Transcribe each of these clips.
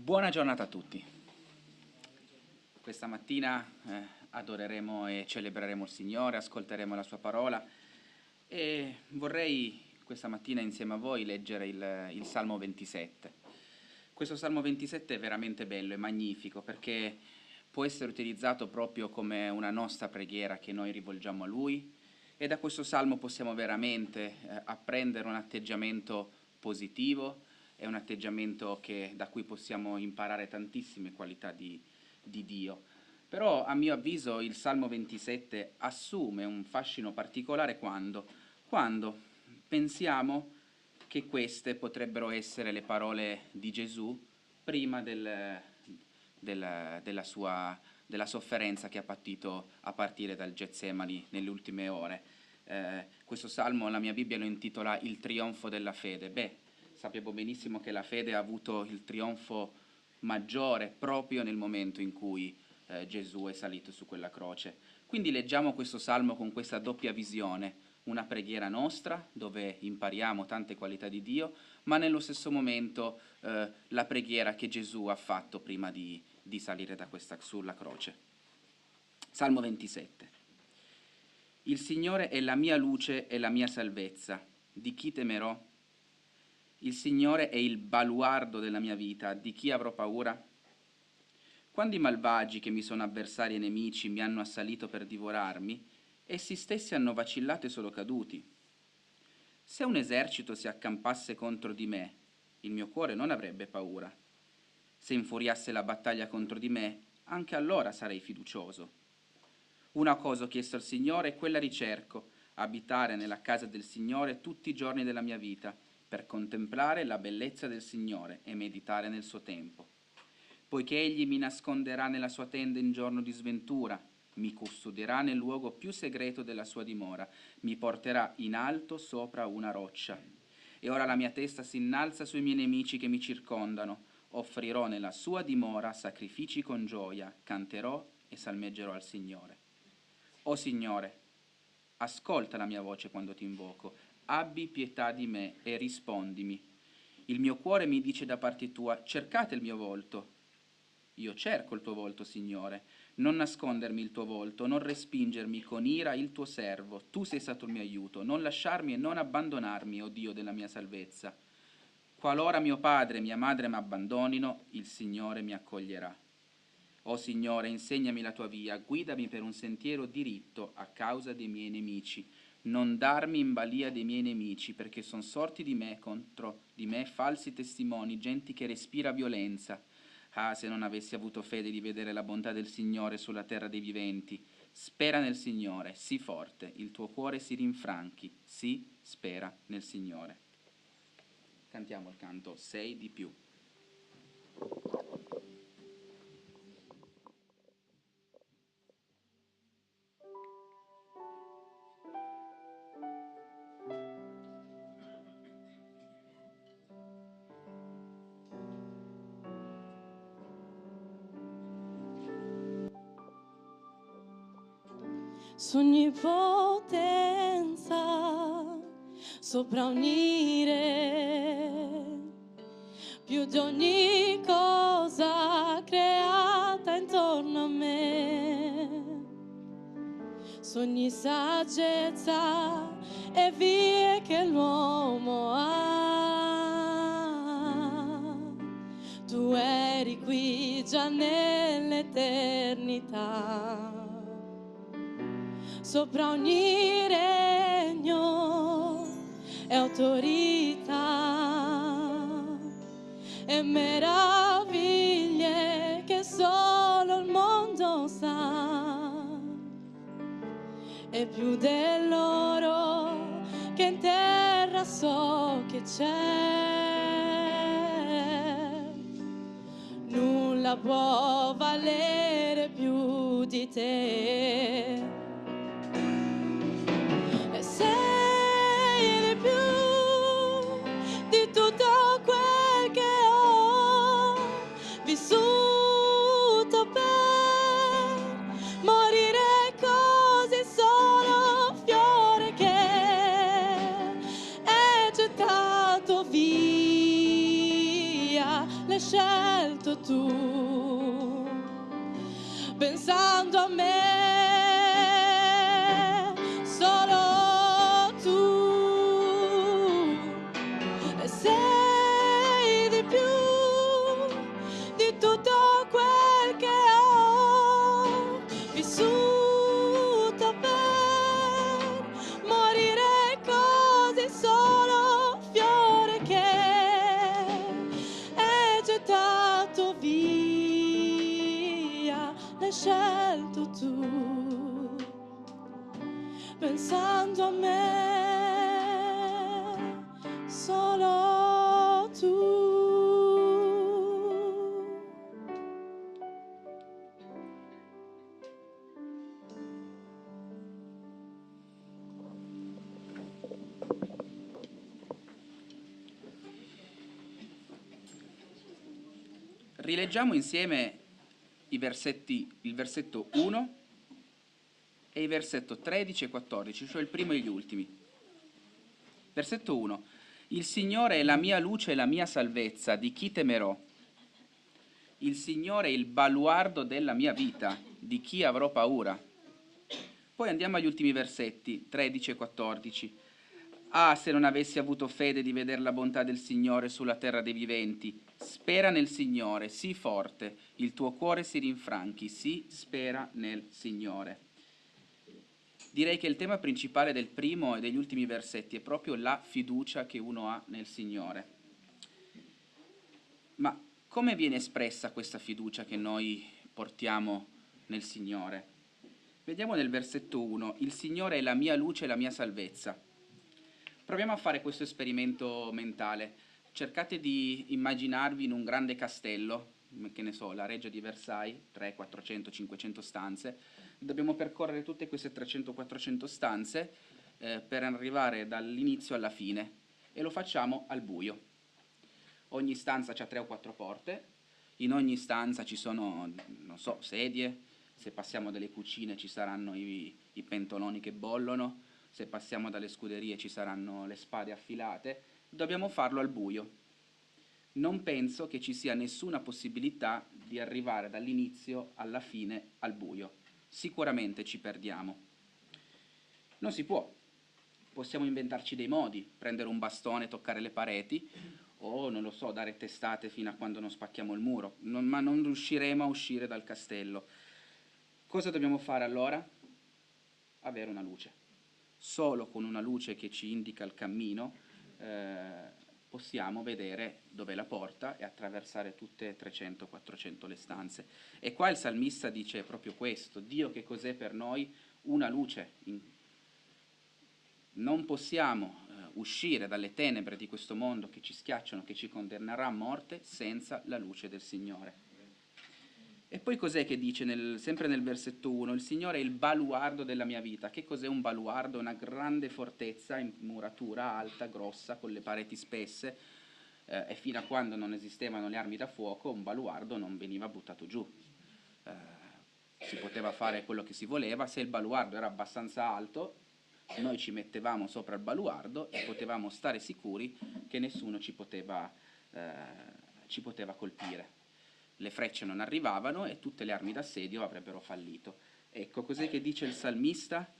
Buona giornata a tutti. Questa mattina adoreremo e celebreremo il Signore, ascolteremo la Sua parola e vorrei questa mattina insieme a voi leggere il Salmo 27. Questo Salmo 27 è veramente bello, è magnifico perché può essere utilizzato proprio come una nostra preghiera che noi rivolgiamo a Lui e da questo Salmo possiamo veramente apprendere un atteggiamento positivo. È un atteggiamento da cui possiamo imparare tantissime qualità di Dio. Però a mio avviso il Salmo 27 assume un fascino particolare quando pensiamo che queste potrebbero essere le parole di Gesù prima della sofferenza che ha patito a partire dal Getsemani nelle ultime ore. Questo Salmo la mia Bibbia lo intitola Il trionfo della fede. Sappiamo benissimo che la fede ha avuto il trionfo maggiore proprio nel momento in cui Gesù è salito su quella croce. Quindi leggiamo questo salmo con questa doppia visione, una preghiera nostra dove impariamo tante qualità di Dio, ma nello stesso momento la preghiera che Gesù ha fatto prima di salire sulla croce. Salmo 27. Il Signore è la mia luce e la mia salvezza. Di chi temerò? Il Signore è il baluardo della mia vita, di chi avrò paura? Quando i malvagi che mi sono avversari e nemici mi hanno assalito per divorarmi, essi stessi hanno vacillato e sono caduti. Se un esercito si accampasse contro di me, il mio cuore non avrebbe paura. Se infuriasse la battaglia contro di me, anche allora sarei fiducioso. Una cosa ho chiesto al Signore e quella ricerco, abitare nella casa del Signore tutti i giorni della mia vita, per contemplare la bellezza del Signore e meditare nel suo tempo. Poiché Egli mi nasconderà nella sua tenda in giorno di sventura, mi custodirà nel luogo più segreto della sua dimora, mi porterà in alto sopra una roccia. E ora la mia testa si innalza sui miei nemici che mi circondano, offrirò nella sua dimora sacrifici con gioia, canterò e salmeggerò al Signore. O Signore, ascolta la mia voce quando ti invoco, abbi pietà di me e rispondimi. Il mio cuore mi dice da parte tua, cercate il mio volto. Io cerco il tuo volto, Signore. Non nascondermi il tuo volto, non respingermi con ira il tuo servo. Tu sei stato il mio aiuto. Non lasciarmi e non abbandonarmi, o Dio della mia salvezza. Qualora mio padre e mia madre mi abbandonino, il Signore mi accoglierà. O Signore, insegnami la tua via, guidami per un sentiero diritto a causa dei miei nemici. Non darmi in balia dei miei nemici, perché son sorti contro di me falsi testimoni, gente che respira violenza. Ah, se non avessi avuto fede di vedere la bontà del Signore sulla terra dei viventi. Spera nel Signore, sii forte, il tuo cuore si rinfranchi, spera nel Signore. Cantiamo il canto 6 di più. Su ogni potenza sopra ogni re, più di ogni cosa creata intorno a me, su ogni saggezza e vie che l'uomo ha. Tu eri qui già nell'eternità, sopra ogni regno e autorità e meraviglie che solo il mondo sa, e più dell'oro che in terra so che c'è, nulla può valere più di te. Sei di più di tutto quel che ho vissuto per morire così, solo fiore che è gettato via, le scelte scelto tu, pensando a me, solo tu, e sei di più di tutto quel che ho vissuto per morire così, solo fiore che è gettato via, l'hai scelto tu, pensando a me, solo tu. Rileggiamo insieme il versetto 1 e il versetto 13 e 14, cioè il primo e gli ultimi. Versetto 1. Il Signore è la mia luce e la mia salvezza, di chi temerò? Il Signore è il baluardo della mia vita, di chi avrò paura? Poi andiamo agli ultimi versetti, 13 e 14. Ah, se non avessi avuto fede di vedere la bontà del Signore sulla terra dei viventi. Spera nel Signore, sii forte, il tuo cuore si rinfranchi, sì, spera nel Signore. Direi che il tema principale del primo e degli ultimi versetti è proprio la fiducia che uno ha nel Signore. Ma come viene espressa questa fiducia che noi portiamo nel Signore? Vediamo nel versetto 1, il Signore è la mia luce e la mia salvezza. Proviamo a fare questo esperimento mentale. Cercate di immaginarvi in un grande castello, che ne so, la Reggia di Versailles, 300, 400, 500 stanze. Dobbiamo percorrere tutte queste 300-400 stanze per arrivare dall'inizio alla fine, e lo facciamo al buio. Ogni stanza ha 3 o 4 porte, in ogni stanza ci sono, non so, sedie, se passiamo dalle cucine ci saranno i pentoloni che bollono, se passiamo dalle scuderie ci saranno le spade affilate. Dobbiamo farlo al buio. Non penso che ci sia nessuna possibilità di arrivare dall'inizio alla fine al buio. Sicuramente ci perdiamo. Non si può. Possiamo inventarci dei modi, prendere un bastone, toccare le pareti, o non lo so, dare testate fino a quando non spacchiamo il muro, ma non riusciremo a uscire dal castello. Cosa dobbiamo fare allora? Avere una luce. Solo con una luce che ci indica il cammino possiamo vedere dov'è la porta e attraversare tutte 300-400 le stanze. E qua il salmista dice proprio questo: Dio che cos'è per noi? Una luce. Non possiamo uscire dalle tenebre di questo mondo che ci schiacciano, che ci condannerà a morte, senza la luce del Signore. E poi cos'è che dice, sempre nel versetto 1, il Signore è il baluardo della mia vita. Che cos'è un baluardo? Una grande fortezza in muratura alta, grossa, con le pareti spesse, e fino a quando non esistevano le armi da fuoco un baluardo non veniva buttato giù. Si poteva fare quello che si voleva. Se il baluardo era abbastanza alto, noi ci mettevamo sopra il baluardo e potevamo stare sicuri che nessuno ci poteva colpire. Le frecce non arrivavano e tutte le armi d'assedio avrebbero fallito. Ecco, cos'è che dice il salmista?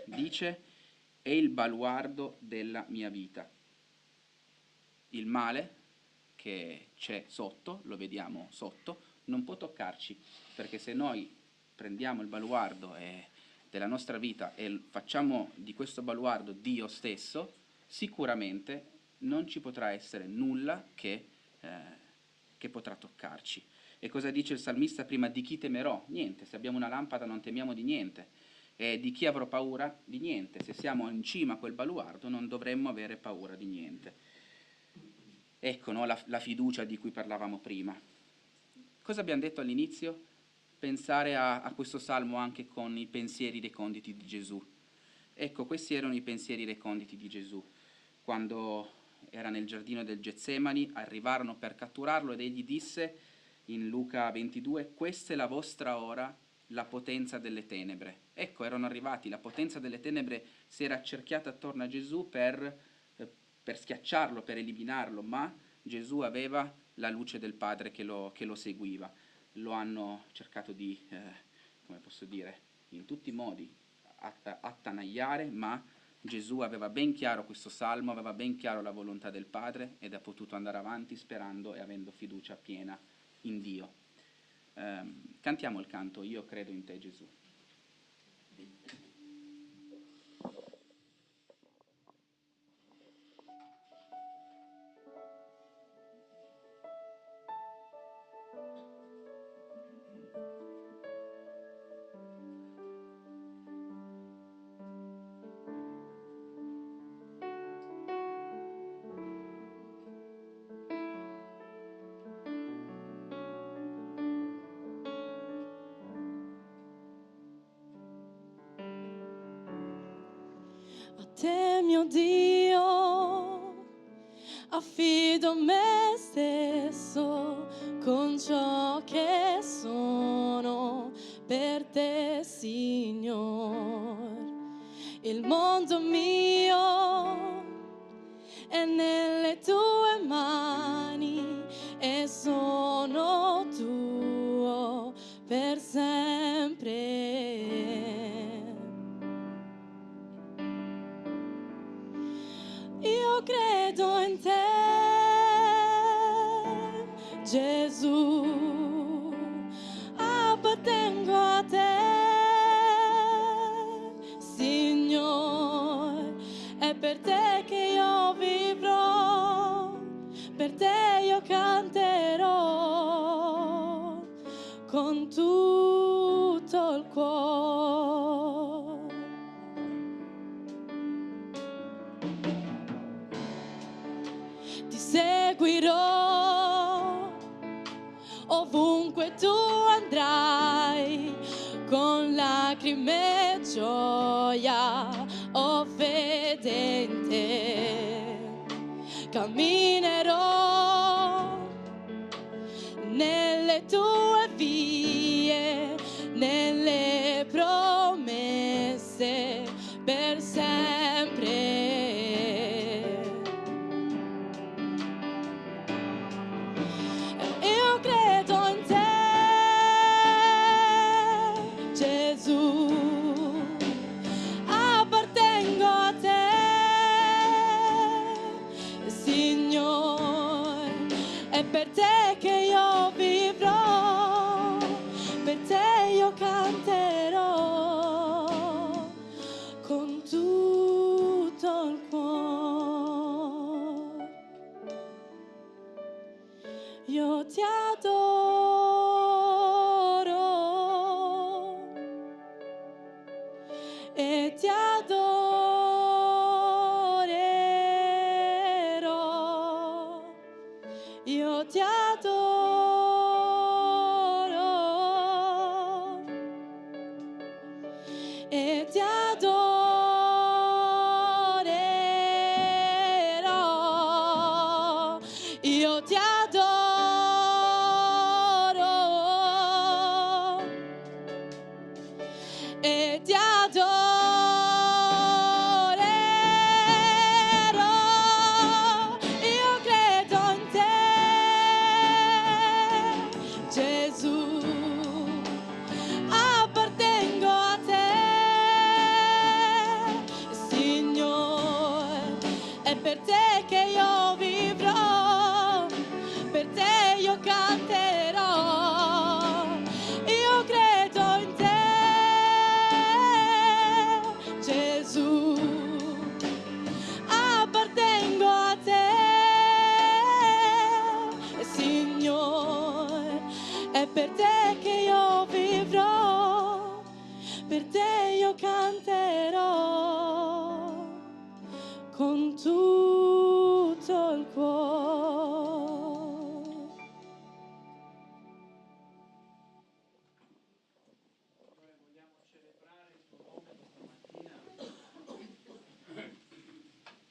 Dice, è il baluardo della mia vita. Il male che c'è sotto, lo vediamo sotto, non può toccarci, perché se noi prendiamo il baluardo della nostra vita e facciamo di questo baluardo Dio stesso, sicuramente non ci potrà essere nulla che potrà toccarci. E cosa dice il salmista prima? Di chi temerò? Niente. Se abbiamo una lampada non temiamo di niente. E di chi avrò paura? Di niente. Se siamo in cima a quel baluardo non dovremmo avere paura di niente. Ecco, no, la fiducia di cui parlavamo prima. Cosa abbiamo detto all'inizio? Pensare a questo salmo anche con i pensieri reconditi di Gesù. Ecco, questi erano i pensieri reconditi di Gesù. Quando era nel giardino del Getsemani, arrivarono per catturarlo ed egli disse in Luca 22, questa è la vostra ora, la potenza delle tenebre. Ecco, erano arrivati, la potenza delle tenebre si era accerchiata attorno a Gesù per schiacciarlo, per eliminarlo, ma Gesù aveva la luce del Padre che lo seguiva. Lo hanno cercato di, come posso dire, in tutti i modi attanagliare, ma Gesù aveva ben chiaro questo salmo, aveva ben chiaro la volontà del Padre ed ha potuto andare avanti sperando e avendo fiducia piena in Dio. Cantiamo il canto Io credo in te, Gesù. A te, mio Dio, affido me stesso con ciò che sono per te, Signor. Il mondo mio è nelle tue mani e sono tuo per sempre. Io credo in te, Gesù, appartengo a te, Signore, è per te che io vivrò, per te io canterò con tutto il cuore. Ti seguirò ovunque tu andrai, con lacrime e gioia ho fede in te. Camminerò nelle tue vie, nelle promesse per sempre. Io credo in te, Gesù, appartengo a te, Signore, è per te che io vivrò, per te io canterò con tutto il cuore. Io ti adoro e ti adorerò. Io ti adoro e ti adorerò. Io ti adoro e ti adorerò. Io credo in te, Gesù, appartengo a te, Signore, è per te che io vivrò, per te io canterò. Io credo in te, Gesù, appartengo a te, Signore, è per te che io vivrò, per te io canterò con tutto il cuore. Vogliamo celebrare il tuo nome questa mattina,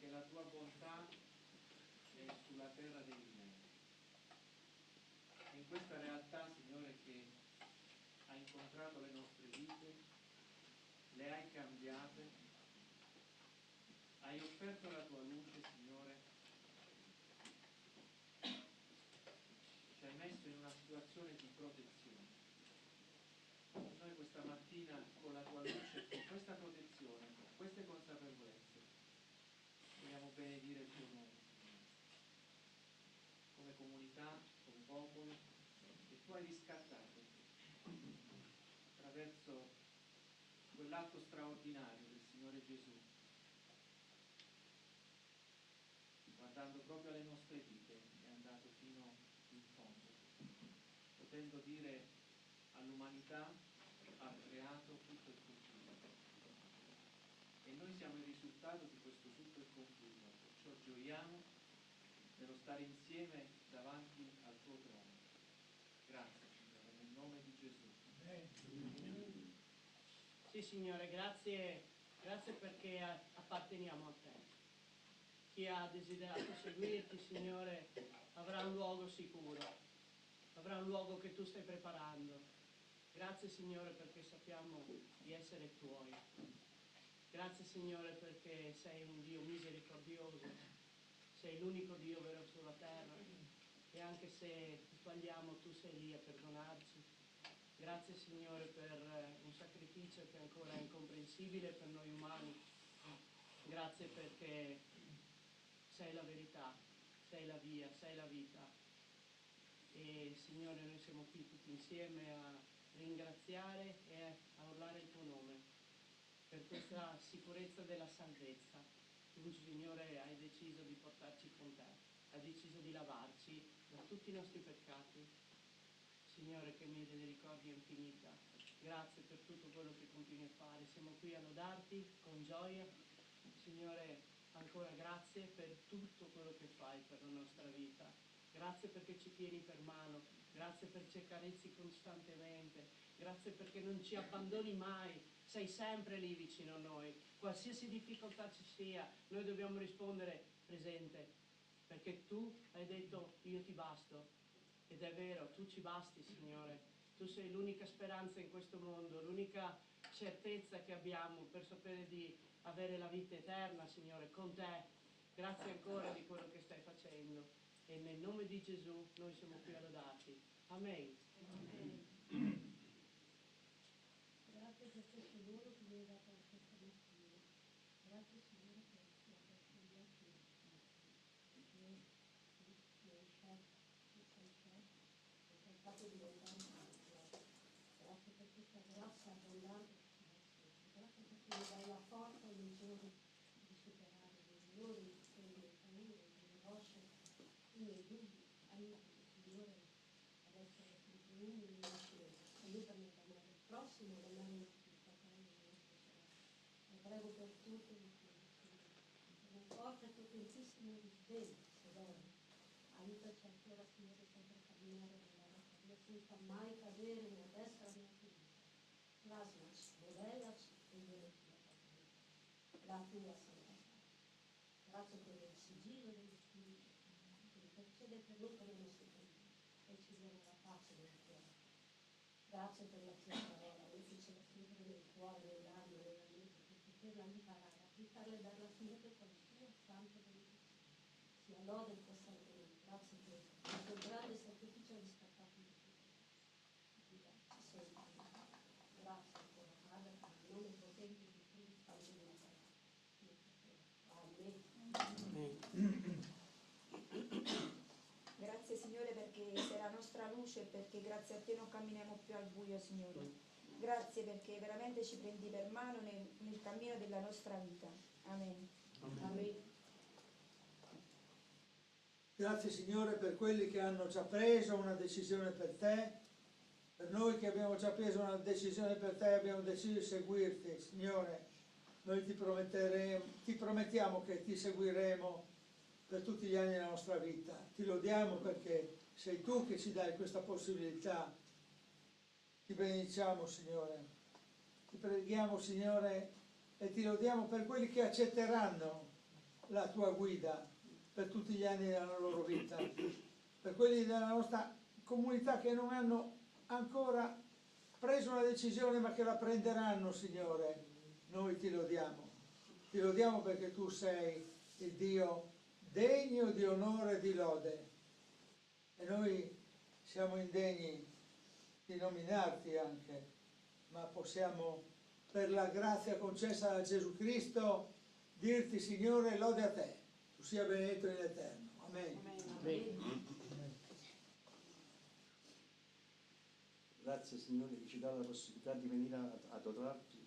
che la tua bontà è sulla terra dei viventi. In questa realtà, Signore, che hai incontrato le nostre vite, le hai cambiate, hai offerto la tua luce, Signore, situazione di protezione. Noi questa mattina con la tua luce, con questa protezione, con queste consapevolezze, vogliamo benedire il tuo nome, Signore. Come comunità, come popolo, che tu hai riscattato attraverso quell'atto straordinario del Signore Gesù, guardando proprio alle nostre vite, è andato fino in fondo, potendo dire all'umanità: ha creato tutto il compiuto. E noi siamo il risultato di questo tutto il compiuto, perciò gioiamo nello stare insieme davanti al tuo trono. Grazie, Signore, nel nome di Gesù. Sì, Signore, grazie perché apparteniamo a te. Chi ha desiderato seguirti, Signore, avrà un luogo sicuro, avrà un luogo che tu stai preparando. Grazie, Signore, perché sappiamo di essere tuoi. Grazie, Signore, perché sei un Dio misericordioso, sei l'unico Dio vero sulla terra, e anche se sbagliamo tu sei lì a perdonarci. Grazie, Signore, per un sacrificio che ancora è incomprensibile per noi umani. Grazie perché sei la verità, sei la via, sei la vita. E Signore, noi siamo qui tutti insieme a ringraziare e a urlare il tuo nome per questa sicurezza della salvezza. Tu, Signore, hai deciso di portarci con te, hai deciso di lavarci da tutti i nostri peccati. Signore, che misericordia infinita, grazie per tutto quello che continui a fare. Siamo qui a lodarti con gioia. Signore, ancora grazie per tutto quello che fai per la nostra vita. Grazie perché ci tieni per mano, grazie perché ci accarezzi costantemente, grazie perché non ci abbandoni mai, sei sempre lì vicino a noi. Qualsiasi difficoltà ci sia, noi dobbiamo rispondere presente, perché tu hai detto io ti basto. Ed è vero, tu ci basti, Signore. Tu sei l'unica speranza in questo mondo, l'unica certezza che abbiamo per sapere di avere la vita eterna, Signore, con te. Grazie ancora di quello che stai facendo. E nel nome di Gesù noi siamo qui a lodarti. Amen. Amen. Grazie per questo dono che mi hai dato questa mattina. Grazie, Signore, per la persona che mi hai scelto, mi sei scelto, mi sei fatto diventare un figlio. Grazie per questa grazia abbondante. Grazie perché mi dai la forza ogni giorno di superare i miei dolori, le mie paure, le mie angosce, i miei dubbi. Aiutami, Signore, ad essere sempre umile e vicino. Aiutami ad amare il prossimo, ad amare i nostri fratelli e le nostre sorelle. E prego per tutte le cose, Signore. Per un forte e potentissimo risveglio, Signore. Aiutaci ancora, Signore, sempre a camminare nella nostra via senza mai cadere né a destra né a sinistra. Plasmaci, modellaci e vieni la tua santità. Grazie per il sigillo dello Spirito che intercede per noi con le nostre vite e ci viene la pace del cuore. Grazie per la tua parola, noi che ce la scrivere nel cuore, nell'anima, nella mente, per poterla imparare, applicarla e darla a Signore con il tuo santo benedizione. Sia lode il tuo santo nome. Grazie per il tuo grande sacrificio riscattato di tutti. Ci sei tu. Grazie ancora, Padre, nel nome potente di Cristo, alleluia. Amen. Grazie Signore perché sei la nostra luce, perché grazie a te non camminiamo più al buio, Signore. Grazie perché veramente ci prendi per mano nel cammino della nostra vita. Amen. Amen. Grazie Signore per quelli che hanno già preso una decisione per te, per noi che abbiamo già preso una decisione per te e abbiamo deciso di seguirti, Signore. Noi ti promettiamo che ti seguiremo per tutti gli anni della nostra vita. Ti lodiamo perché sei tu che ci dai questa possibilità. Ti benediciamo, Signore. Ti preghiamo, Signore, e ti lodiamo per quelli che accetteranno la tua guida per tutti gli anni della loro vita, per quelli della nostra comunità che non hanno ancora preso una decisione ma che la prenderanno, Signore. Noi ti lodiamo perché tu sei il Dio degno di onore e di lode, e noi siamo indegni di nominarti anche, ma possiamo, per la grazia concessa da Gesù Cristo, dirti: Signore, lode a te, tu sia benedetto in eterno. Amen. Grazie Signore che ci dà la possibilità di venire ad adorarti,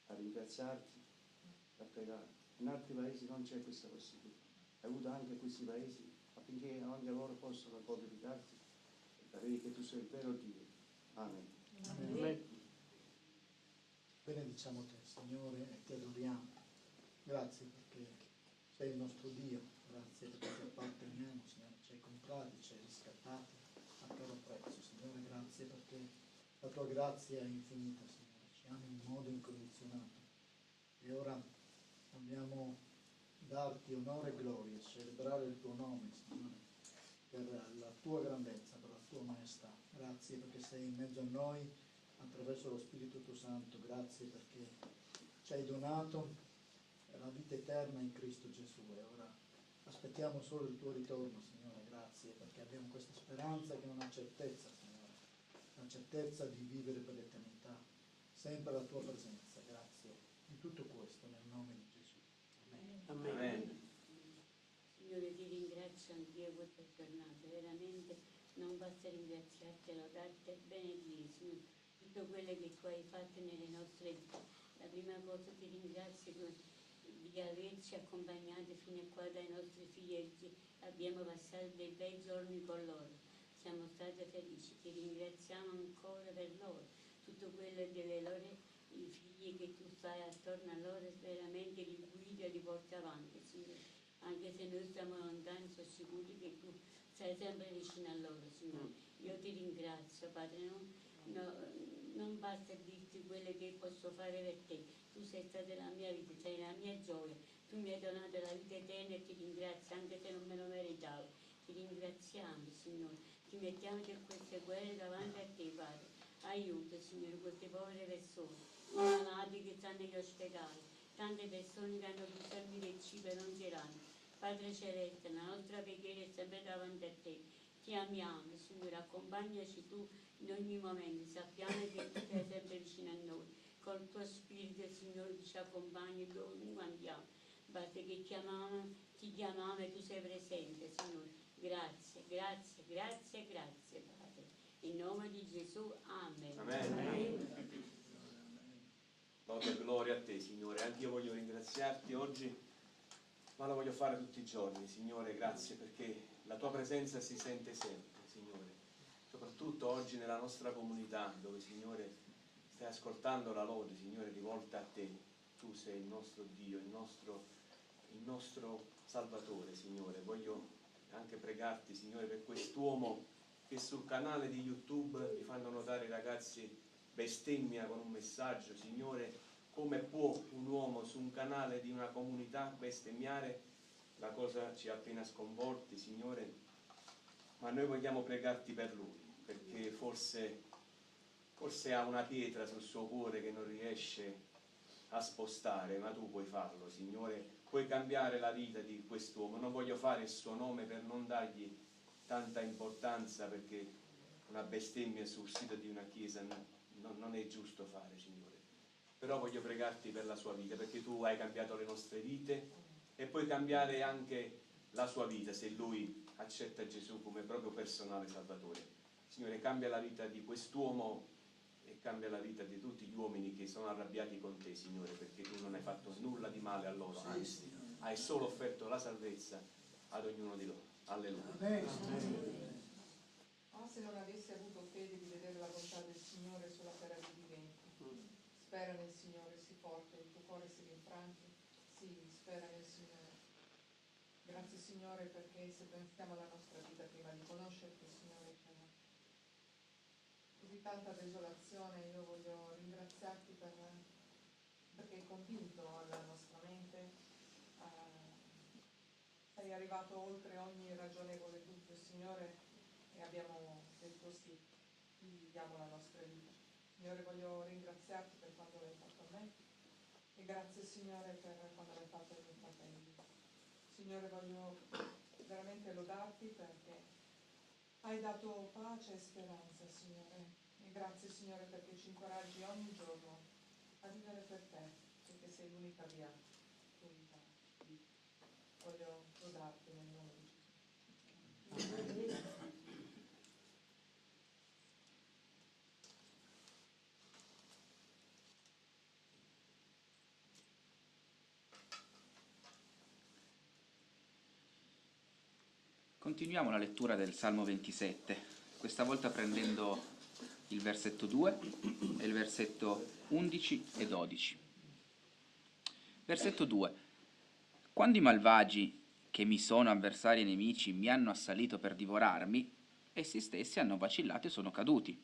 a ringraziarti, a pregare. In altri paesi non c'è questa possibilità. Aiuta anche questi paesi affinché anche loro possano glorificarti e capire che tu sei il vero Dio. Amen. Amen. Benediciamo te, Signore, e ti adoriamo. Grazie perché sei il nostro Dio, grazie perché ti apparteniamo, Signore, ci hai comprati, ci hai riscattati a caro prezzo, Signore, grazie perché la tua grazia è infinita, Signore, ci ami in modo incondizionato. E ora vogliamo darti onore e gloria, celebrare il tuo nome, Signore, per la tua grandezza, per la tua maestà. Grazie perché sei in mezzo a noi attraverso lo Spirito tuo Santo, grazie perché ci hai donato la vita eterna in Cristo Gesù e ora aspettiamo solo il tuo ritorno, Signore, grazie perché abbiamo questa speranza che è una certezza, Signore, la certezza di vivere per l'eternità, sempre la tua presenza, grazie di tutto questo nel nome di Gesù. Amen. Amen. Signore, ti ringrazio anch'io questa giornata, veramente non basta ringraziarti, lodarti e benedire, Signore, tutto quello che tu hai fatto nelle nostre vite. La prima cosa ti ringrazio di averci accompagnati fino a qua dai nostri figli, abbiamo passato dei bei giorni con loro, siamo stati felici, ti ringraziamo ancora per loro, tutto quello delle loro i figli che tu stai attorno a loro, veramente li guidi e li porti avanti, Signore. Anche se noi stiamo lontani, sono sicuri che tu sei sempre vicino a loro, Signore. Io ti ringrazio, Padre, non basta dirti quello che posso fare per te. Tu sei stata la mia vita, sei la mia gioia. Tu mi hai donato la vita eterna e ti ringrazio, anche se non me lo meritavo. Ti ringraziamo, Signore. Ti mettiamo per queste guerre davanti a te, Padre. Aiuta, Signore, queste povere persone, i malati che stanno negli ospedali, tante persone che hanno bisogno del cibo e non ce l'hanno. Padre Celeste, la nostra preghiera è sempre davanti a te. Ti amiamo, Signore, accompagnaci tu in ogni momento. Sappiamo che tu sei sempre vicino a noi. Col tuo spirito, Signore, ci accompagni dovunque andiamo. Basta che ti chiamiamo e tu sei presente, Signore. Grazie, grazie, grazie, grazie, Padre. In nome di Gesù, amen. Amen. Lode e gloria a te, Signore. Anche io voglio ringraziarti oggi, ma lo voglio fare tutti i giorni, Signore. Grazie perché la tua presenza si sente sempre, Signore. Soprattutto oggi nella nostra comunità, dove, Signore, stai ascoltando la lode, Signore, rivolta a te. Tu sei il nostro Dio, il nostro Salvatore, Signore. Voglio anche pregarti, Signore, per quest'uomo che sul canale di YouTube mi fanno notare i ragazzi bestemmia con un messaggio. Signore, come può un uomo su un canale di una comunità bestemmiare? La cosa ci ha appena sconvolti, Signore, ma noi vogliamo pregarti per lui, perché forse ha una pietra sul suo cuore che non riesce a spostare, ma tu puoi farlo, Signore. Puoi cambiare la vita di quest'uomo. Non voglio fare il suo nome per non dargli tanta importanza, perché una bestemmia sul sito di una chiesa non è giusto fare, Signore. Però voglio pregarti per la sua vita, perché tu hai cambiato le nostre vite e puoi cambiare anche la sua vita se lui accetta Gesù come proprio personale Salvatore. Signore, cambia la vita di quest'uomo e cambia la vita di tutti gli uomini che sono arrabbiati con te, Signore, perché tu non hai fatto nulla di male a loro, anzi hai solo offerto la salvezza ad ognuno di loro. Alleluia. Ma se non avessi avuto fede di vedere la bontà del Signore sulla terra dei viventi, spera nel Signore, sii forte, il tuo cuore si rinfranchi, sì, spera nel Signore. Grazie, Signore, perché se pensiamo alla nostra vita prima di conoscerti, Signore, c'è così tanta desolazione. Io voglio ringraziarti perché hai convinto la nostra mente, sei arrivato oltre ogni ragionevole dubbio, Signore, e abbiamo detto sì, ti diamo la nostra vita. Signore, voglio ringraziarti per quanto l'hai fatto a me e grazie, Signore, per quando l'hai fatto ai miei fratelli. Signore, voglio veramente lodarti perché Hai dato pace e speranza, Signore. E grazie, Signore, perché ci incoraggi ogni giorno a vivere per te, perché sei l'unica via, l'unica vita. Voglio lodarti nel nome di Gesù. Continuiamo la lettura del Salmo 27, questa volta prendendo il versetto 2 e il versetto 11 e 12. Versetto 2. Quando i malvagi, che mi sono avversari e nemici, mi hanno assalito per divorarmi, essi stessi hanno vacillato e sono caduti.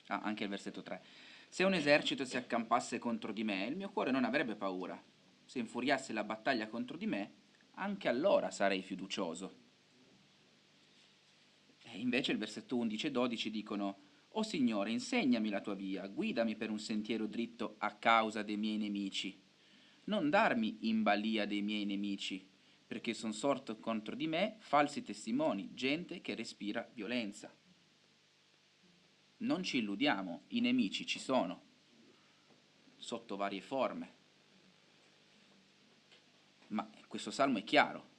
Anche il versetto 3. Se un esercito si accampasse contro di me, il mio cuore non avrebbe paura. Se infuriasse la battaglia contro di me, anche allora sarei fiducioso. E invece il versetto 11 e 12 dicono: «O Signore, insegnami la tua via, guidami per un sentiero dritto a causa dei miei nemici. Non darmi in balia dei miei nemici, perché sono sorto contro di me falsi testimoni, gente che respira violenza». Non ci illudiamo, i nemici ci sono, sotto varie forme. Ma questo salmo è chiaro.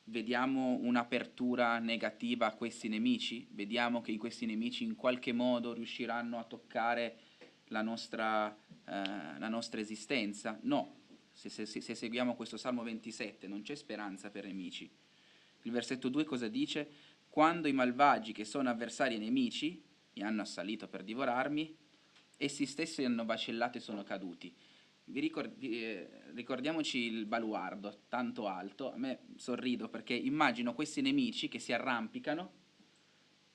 Vediamo un'apertura negativa a questi nemici? Vediamo che questi nemici in qualche modo riusciranno a toccare la nostra esistenza? No. Se seguiamo questo Salmo 27 non c'è speranza per nemici. Il versetto 2 cosa dice? Quando i malvagi che sono avversari e nemici mi hanno assalito per divorarmi, essi stessi hanno vacillato e sono caduti. Ricordiamoci il baluardo tanto alto. A me sorrido perché immagino questi nemici che si arrampicano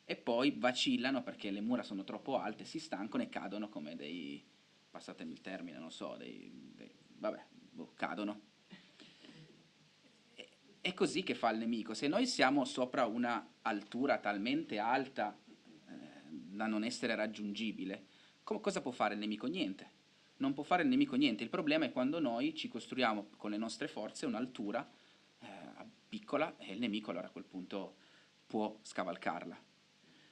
e poi vacillano perché le mura sono troppo alte, si stancano e cadono come dei, passatemi il termine, non so, cadono. È così che fa il nemico. Se noi siamo sopra una altura talmente alta da non essere raggiungibile, cosa può fare il nemico? Niente. Non può fare il nemico niente. Il problema è quando noi ci costruiamo con le nostre forze un'altura piccola e il nemico allora a quel punto può scavalcarla.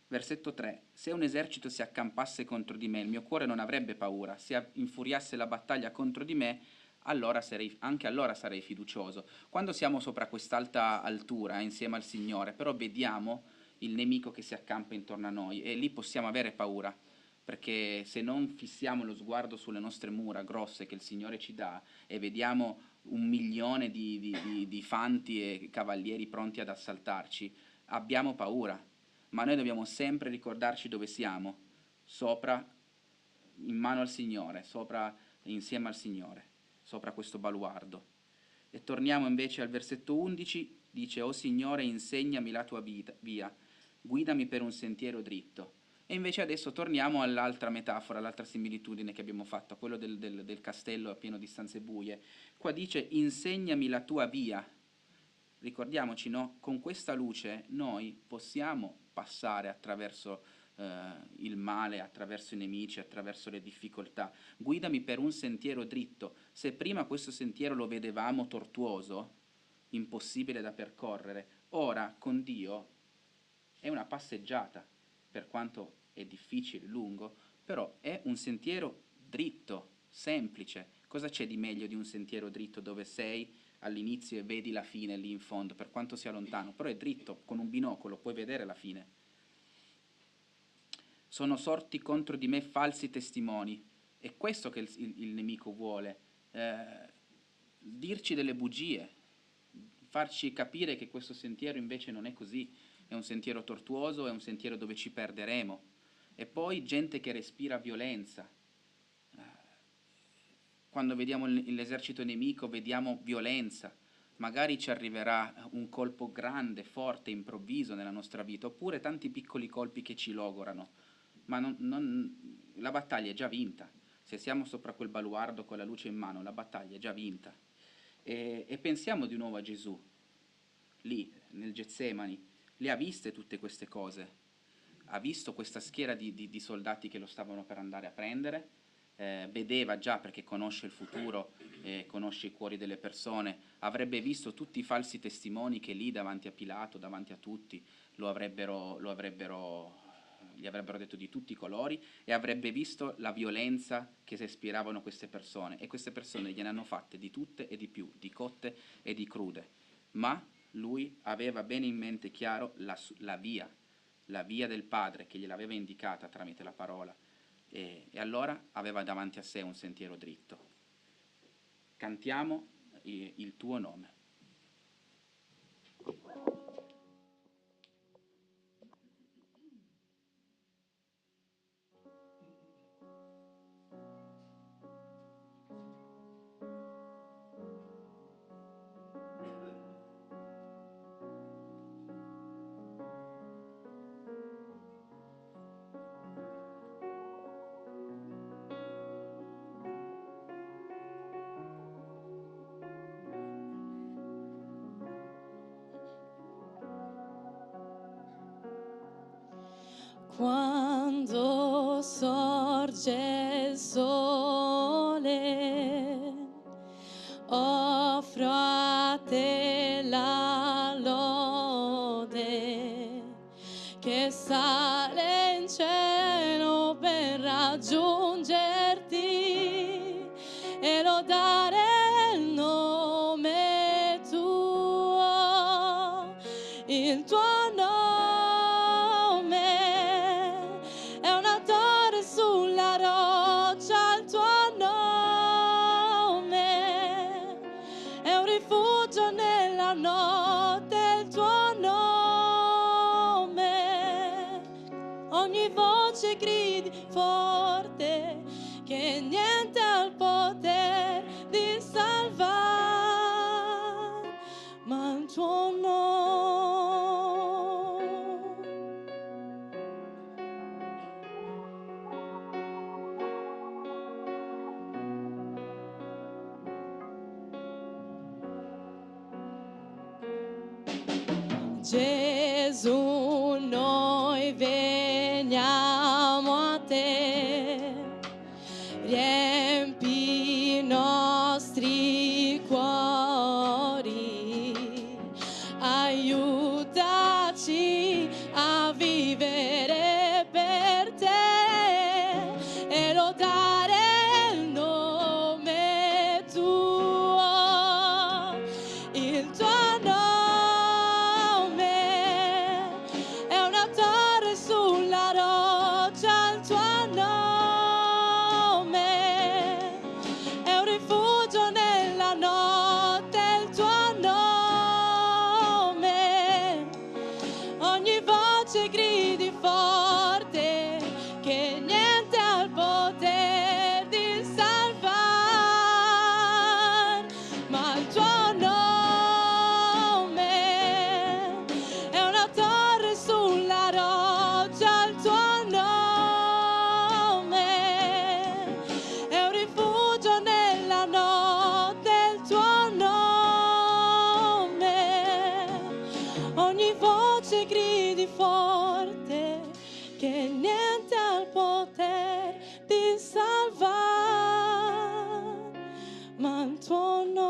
Versetto 3. Se un esercito si accampasse contro di me, il mio cuore non avrebbe paura. Se infuriasse la battaglia contro di me, anche allora sarei fiducioso. Quando siamo sopra quest'alta altura insieme al Signore, però vediamo il nemico che si accampa intorno a noi e lì possiamo avere paura, perché se non fissiamo lo sguardo sulle nostre mura grosse che il Signore ci dà e vediamo 1.000.000 di fanti e cavalieri pronti ad assaltarci, abbiamo paura. Ma noi dobbiamo sempre ricordarci dove siamo, sopra, in mano al Signore, sopra, insieme al Signore, sopra questo baluardo. E torniamo invece al versetto 11, dice: «O Signore, insegnami la tua via, guidami per un sentiero dritto». E invece adesso torniamo all'altra metafora, all'altra similitudine che abbiamo fatto, a quello del castello pieno di stanze buie. Qua dice: «Insegnami la tua via». Ricordiamoci, no? Con questa luce noi possiamo passare attraverso il male, attraverso i nemici, attraverso le difficoltà. Guidami per un sentiero dritto. Se prima questo sentiero lo vedevamo tortuoso, impossibile da percorrere, ora con Dio è una passeggiata, per quanto è difficile, lungo, però è un sentiero dritto, semplice. Cosa c'è di meglio di un sentiero dritto dove sei all'inizio e vedi la fine lì in fondo, per quanto sia lontano, però è dritto, con un binocolo puoi vedere la fine. Sono sorti contro di me falsi testimoni, è questo che il nemico vuole, dirci delle bugie, farci capire che questo sentiero invece non è così, è un sentiero tortuoso, è un sentiero dove ci perderemo. E poi gente che respira violenza. Quando vediamo l'esercito nemico vediamo violenza, magari ci arriverà un colpo grande, forte, improvviso nella nostra vita, oppure tanti piccoli colpi che ci logorano, ma la battaglia è già vinta. Se siamo sopra quel baluardo con la luce in mano, la battaglia è già vinta. E pensiamo di nuovo a Gesù, lì nel Getsemani, le ha viste tutte queste cose, ha visto questa schiera di soldati che lo stavano per andare a prendere, vedeva già, perché conosce il futuro, conosce i cuori delle persone, avrebbe visto tutti i falsi testimoni che lì davanti a Pilato, davanti a tutti, gli avrebbero detto di tutti i colori, e avrebbe visto la violenza che si ispiravano queste persone, e queste persone gliene hanno fatte di tutte e di più, di cotte e di crude, ma lui aveva bene in mente chiaro la via del Padre che gliel'aveva indicata tramite la parola, e allora aveva davanti a sé un sentiero dritto. Cantiamo il tuo nome. Quando sorge il sole, offro a te la lode che sale in cielo per raggiungerti e lodare il nome tuo, il tuo nome. Sulla roccia il tuo nome è un rifugio nella notte, il tuo nome. Ogni voce gridi forte che niente ha il potere di salvare, ma il tuo nome. Gesù, noi veniamo a te, riempi i nostri cuori, aiutaci a vivere per te e lodare il nome tuo, il tuo nome. Gridi forte che niente ha il potere di salvare, ma il tuo nome è una torre sulla roccia, il tuo nome è un rifugio nella notte, il tuo nome. Ogni voce gridi forte che niente ha il potere di salvare, ma il tuo nome.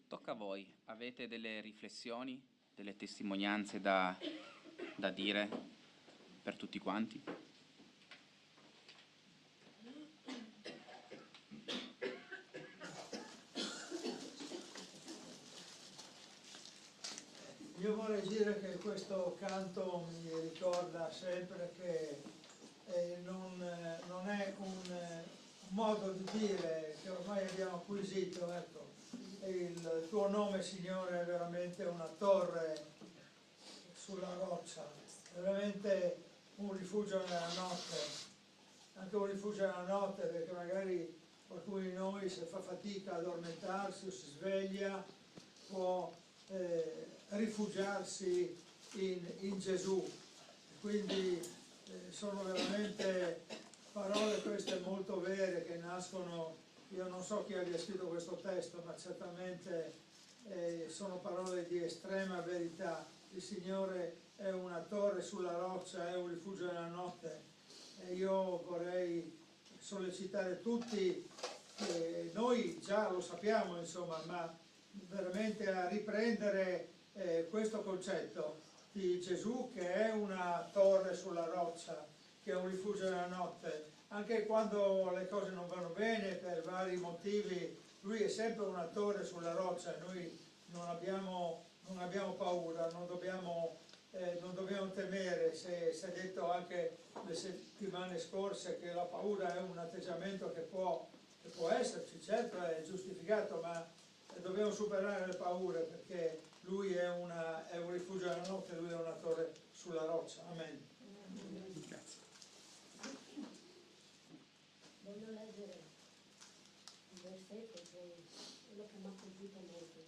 Tocca a voi. Avete delle riflessioni, delle testimonianze da dire per tutti quanti? Io vorrei dire che questo canto mi ricorda sempre che non è un modo di dire che ormai abbiamo acquisito, ecco. Il tuo nome, Signore, è veramente una torre sulla roccia, veramente un rifugio nella notte, anche un rifugio nella notte, perché magari qualcuno di noi, se fa fatica a addormentarsi o si sveglia, può rifugiarsi in Gesù. quindi sono veramente parole queste molto vere che nascono, io non so chi abbia scritto questo testo, ma certamente sono parole di estrema verità. Il Signore è una torre sulla roccia, è un rifugio nella notte, e io vorrei sollecitare tutti, noi già lo sappiamo insomma, ma veramente a riprendere questo concetto di Gesù che è una torre sulla roccia, che è un rifugio nella notte, anche quando le cose non vanno bene per vari motivi, lui è sempre una torre sulla roccia, noi non abbiamo paura, non dobbiamo temere. Si è detto anche le settimane scorse che la paura è un atteggiamento che può esserci, certo è giustificato, ma dobbiamo superare le paure perché lui è un rifugio nella notte, lui è una torre sulla roccia. Amen. Grazie. Voglio leggere un versetto che è quello che mi ha colpito molto.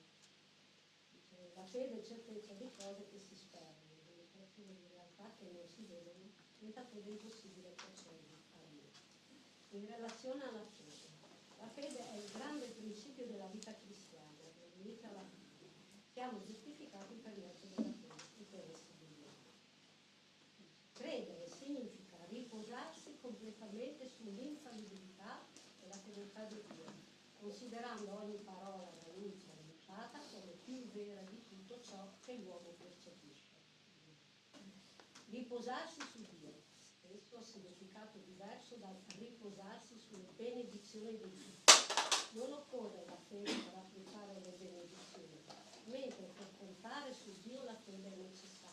Dice, la fede è certezza di cose che si sperano, dimostrazione di realtà che non si vedono, senza fede è impossibile piacerli a Dio. In relazione alla fede, la fede è il grande principio della vita cristiana, definita la fede. Siamo giustificati per mezzo della fede e per essa di Dio. Credere significa riposarsi completamente sull'infallibilità e la fedeltà di Dio, considerando ogni parola da lui pronunciata come più vera di tutto ciò che l'uomo percepisce. Riposarsi su Dio, spesso ha significato diverso dal riposarsi sulle benedizioni di Dio. Non occorre la fede per applicare le benedizioni, mentre per contare su Dio la fede è necessaria.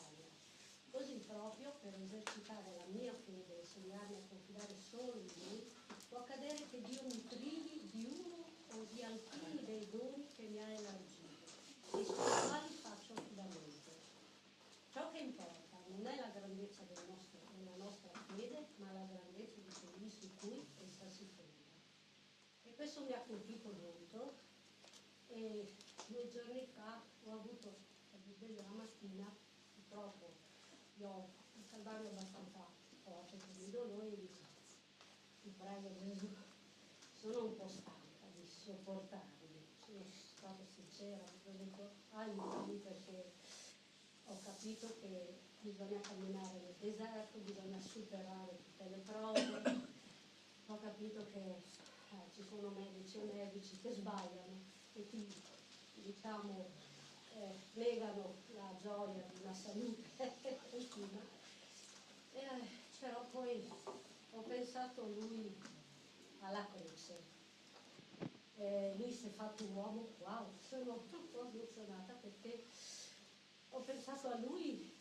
Così proprio per esercitare la mia fede e insegnarmi a confidare solo in Lui, può accadere che Dio mi privi di uno o di alcuni dei doni che mi ha elargito e sui quali faccio affidamento. Ciò che importa non è la grandezza della nostra fede, ma la grandezza di colui su cui essa si fonda. E questo mi ha colpito molto, e 2 giorni fa ho avuto, mi sveglio la mattina, purtroppo io ho un calvario abbastanza forte con i dolori e dico, ti prego Gesù, sono un po' stanca di sopportarli, sono stata sincera, ho detto aiutami perché ho capito che bisogna camminare nel deserto, bisogna superare tutte le prove, ho capito che ci sono medici e medici che sbagliano e ti diciamo negano la gioia di una salute continua. Però poi ho pensato a lui alla croce. Lui si è fatto un uomo, wow, sono un po' emozionata perché ho pensato a lui,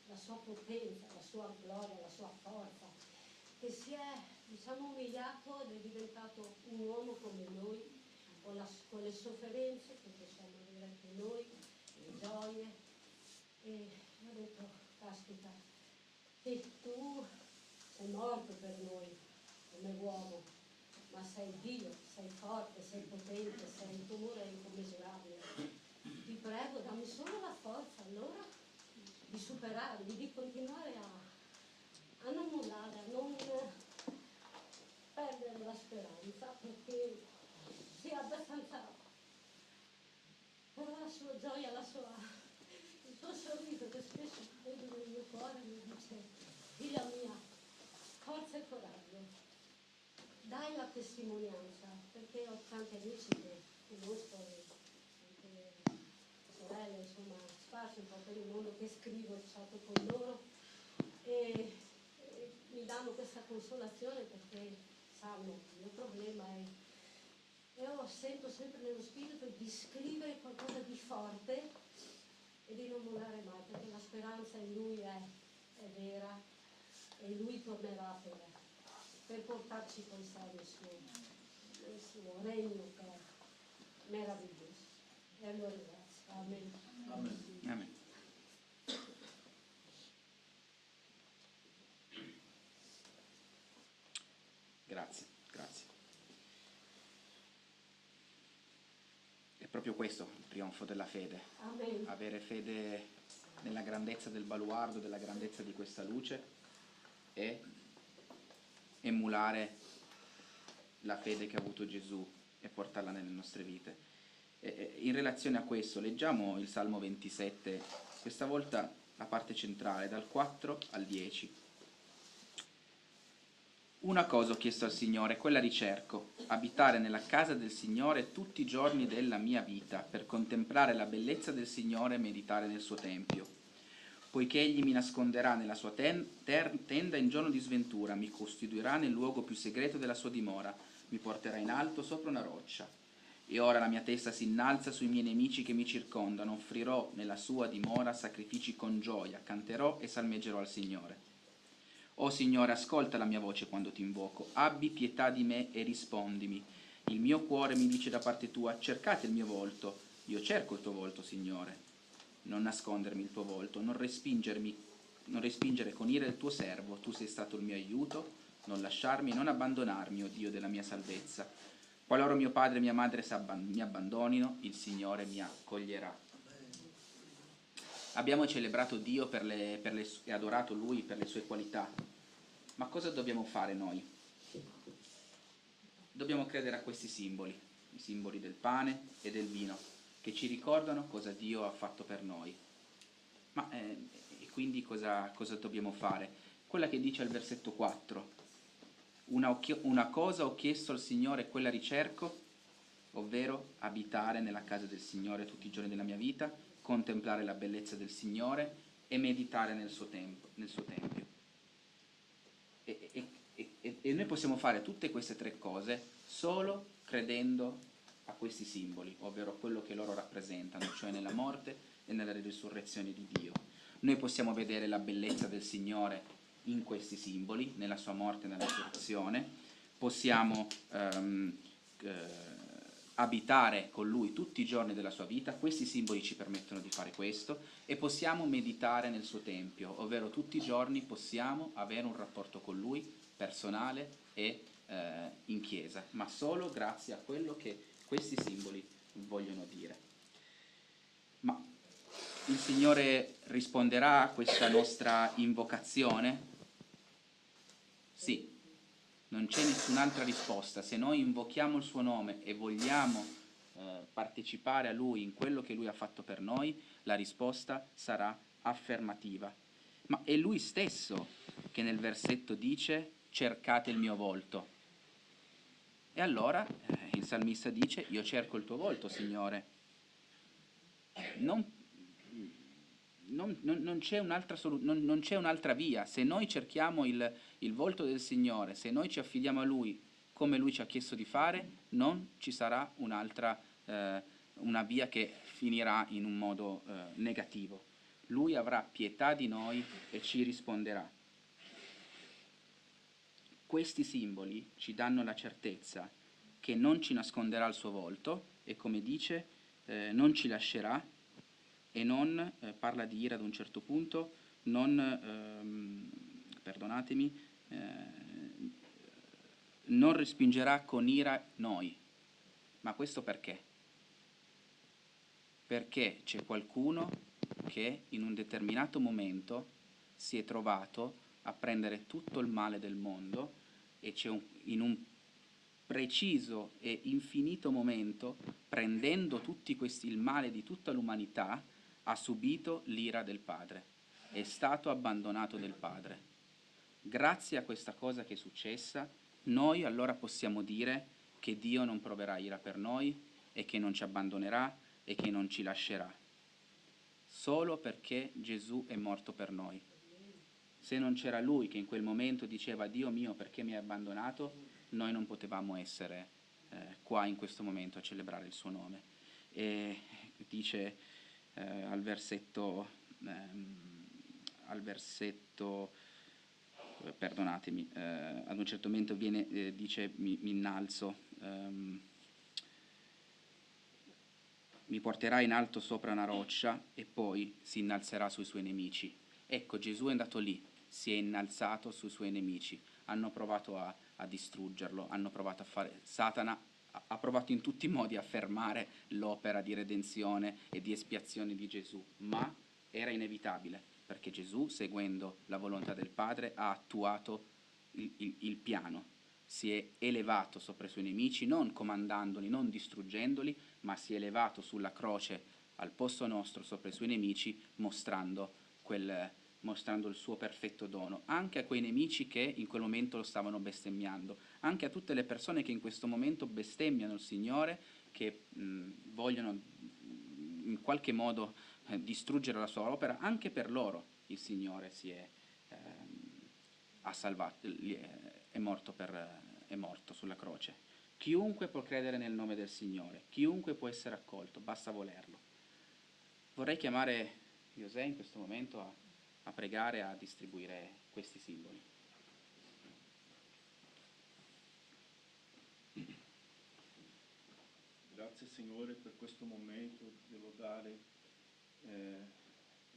la sua potenza, la sua gloria, la sua forza, che si è umiliato ed è diventato un uomo come noi, con le sofferenze che possiamo avere anche noi, le gioie, e ho detto, caspita, sì, tu sei morto per noi come uomo, ma sei Dio, sei forte, sei potente, sei il tuo amore è incommisurabile. Ti prego, dammi solo la forza allora di superarli, di continuare a non mollare, a non perdere la speranza, perché sia abbastanza, però la sua gioia, il suo sorriso che spesso vedo nel mio cuore mi dice, figlia mia, forza e coraggio, dai la testimonianza, perché ho tanti amici che conosco, anche sorelle, insomma, sparse un po' per il mondo, che scrivo e chato con loro e mi danno questa consolazione perché sanno il mio problema è, e io sento sempre nello spirito di scrivere qualcosa di forte e di non mollare mai, perché la speranza in lui è vera e lui tornerà per portarci con sé nel suo regno che è meraviglioso. E allora grazie. Amen. Amen. Amen. Grazie, grazie. È proprio questo il trionfo della fede. Amen. Avere fede nella grandezza del baluardo, della grandezza di questa luce, è emulare la fede che ha avuto Gesù e portarla nelle nostre vite. In relazione a questo leggiamo il Salmo 27, questa volta la parte centrale, dal 4 al 10. Una cosa ho chiesto al Signore, quella ricerco, abitare nella casa del Signore tutti i giorni della mia vita, per contemplare la bellezza del Signore e meditare nel suo tempio. Poiché Egli mi nasconderà nella sua tenda in giorno di sventura, mi costituirà nel luogo più segreto della sua dimora, mi porterà in alto sopra una roccia. E ora la mia testa si innalza sui miei nemici che mi circondano, offrirò nella sua dimora sacrifici con gioia, canterò e salmeggerò al Signore. O Signore, ascolta la mia voce quando ti invoco, abbi pietà di me e rispondimi. Il mio cuore mi dice da parte tua, cercate il mio volto, io cerco il tuo volto, Signore. Non nascondermi il tuo volto, non respingere con ira il tuo servo, tu sei stato il mio aiuto, non lasciarmi, non abbandonarmi, o Dio della mia salvezza. Qualora mio padre e mia madre mi abbandonino, il Signore mi accoglierà. Abbiamo celebrato Dio e adorato Lui per le sue qualità, ma cosa dobbiamo fare noi? Dobbiamo credere a questi simboli, i simboli del pane e del vino, che ci ricordano cosa Dio ha fatto per noi. E quindi cosa dobbiamo fare? Quella che dice al versetto 4, una cosa ho chiesto al Signore, quella ricerco, ovvero abitare nella casa del Signore tutti i giorni della mia vita, contemplare la bellezza del Signore e meditare nel suo tempio. E noi possiamo fare tutte queste tre cose solo credendo a questi simboli, ovvero quello che loro rappresentano, cioè nella morte e nella risurrezione di Dio. Noi possiamo vedere la bellezza del Signore in questi simboli, nella sua morte e nella risurrezione, possiamo abitare con Lui tutti i giorni della sua vita, questi simboli ci permettono di fare questo, e possiamo meditare nel suo Tempio, ovvero tutti i giorni possiamo avere un rapporto con Lui personale e in chiesa, ma solo grazie a quello che questi simboli vogliono dire. Ma il Signore risponderà a questa nostra invocazione? Sì. Non c'è nessun'altra risposta. Se noi invochiamo il suo nome e vogliamo partecipare a Lui in quello che Lui ha fatto per noi, la risposta sarà affermativa. Ma è Lui stesso che nel versetto dice cercate il mio volto. E allora il salmista dice io cerco il tuo volto, Signore. Non c'è un'altra via. Se noi cerchiamo il volto del Signore, se noi ci affidiamo a Lui come Lui ci ha chiesto di fare, non ci sarà una via che finirà in un modo negativo. Lui avrà pietà di noi e ci risponderà. Questi simboli ci danno la certezza che non ci nasconderà il suo volto e, come dice, non ci lascerà e non, parla di ira ad un certo punto, perdonatemi, non respingerà con ira noi. Ma questo perché? Perché c'è qualcuno che in un determinato momento si è trovato a prendere tutto il male del mondo e in un preciso e infinito momento, prendendo il male di tutta l'umanità, ha subito l'ira del Padre, è stato abbandonato del Padre. Grazie a questa cosa che è successa, noi allora possiamo dire che Dio non proverà ira per noi e che non ci abbandonerà e che non ci lascerà, solo perché Gesù è morto per noi. Se non c'era Lui che in quel momento diceva Dio mio perché mi hai abbandonato, noi non potevamo essere qua in questo momento a celebrare il suo nome. E dice al versetto perdonatemi, ad un certo momento dice mi innalzo, mi porterà in alto sopra una roccia e poi si innalzerà sui suoi nemici. Ecco, Gesù è andato lì, si è innalzato sui suoi nemici, hanno provato a distruggerlo, hanno provato a fare, Satana ha provato in tutti i modi a fermare l'opera di redenzione e di espiazione di Gesù, ma era inevitabile, perché Gesù, seguendo la volontà del Padre, ha attuato il piano, si è elevato sopra i suoi nemici, non comandandoli, non distruggendoli, ma si è elevato sulla croce al posto nostro sopra i suoi nemici, mostrando il suo perfetto dono, anche a quei nemici che in quel momento lo stavano bestemmiando, anche a tutte le persone che in questo momento bestemmiano il Signore, che vogliono in qualche modo distruggere la sua opera. Anche per loro il Signore ha salvato, è morto sulla croce. Chiunque può credere nel nome del Signore, chiunque può essere accolto, basta volerlo. Vorrei chiamare José in questo momento a pregare, a distribuire questi simboli. Grazie Signore per questo momento di lodare,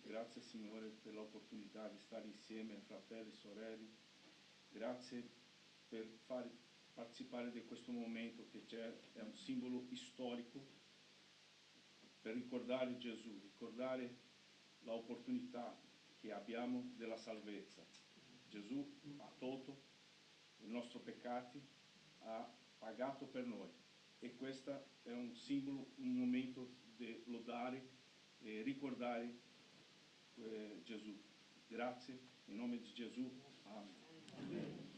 grazie Signore per l'opportunità di stare insieme, fratelli e sorelle, grazie per far partecipare di questo momento che è un simbolo storico per ricordare Gesù, ricordare l'opportunità che abbiamo della salvezza. Gesù ha tolto i nostri peccati, ha pagato per noi, e questo è un simbolo, un momento di lodare e ricordare Gesù. Grazie, in nome di Gesù, amen. Amen.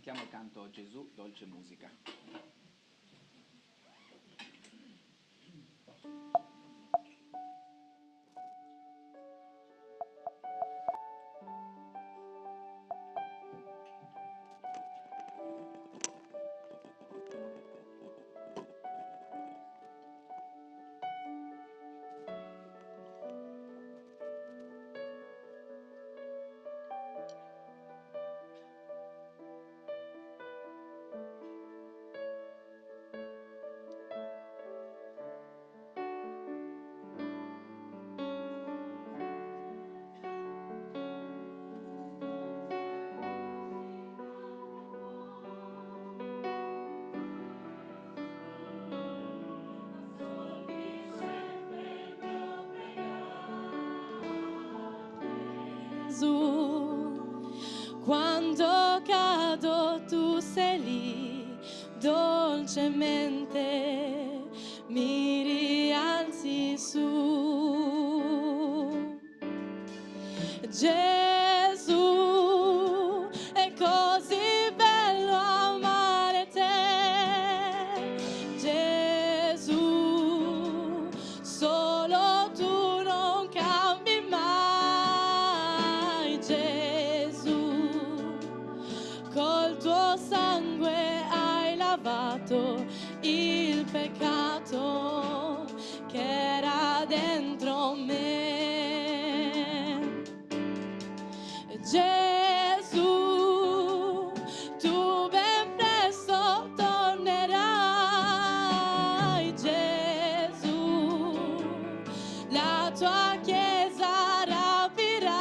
cantiamo il canto Gesù, dolce musica. Quando cado tu sei lì, dolcemente mi rialzi su. Gesù, è così bello amare te. Gesù, solo tu non cambi mai. Gesù, col tuo sangue hai lavato il peccato che era dentro me. Gesù, tu ben presto tornerai. Gesù, la tua chiesa rapirai.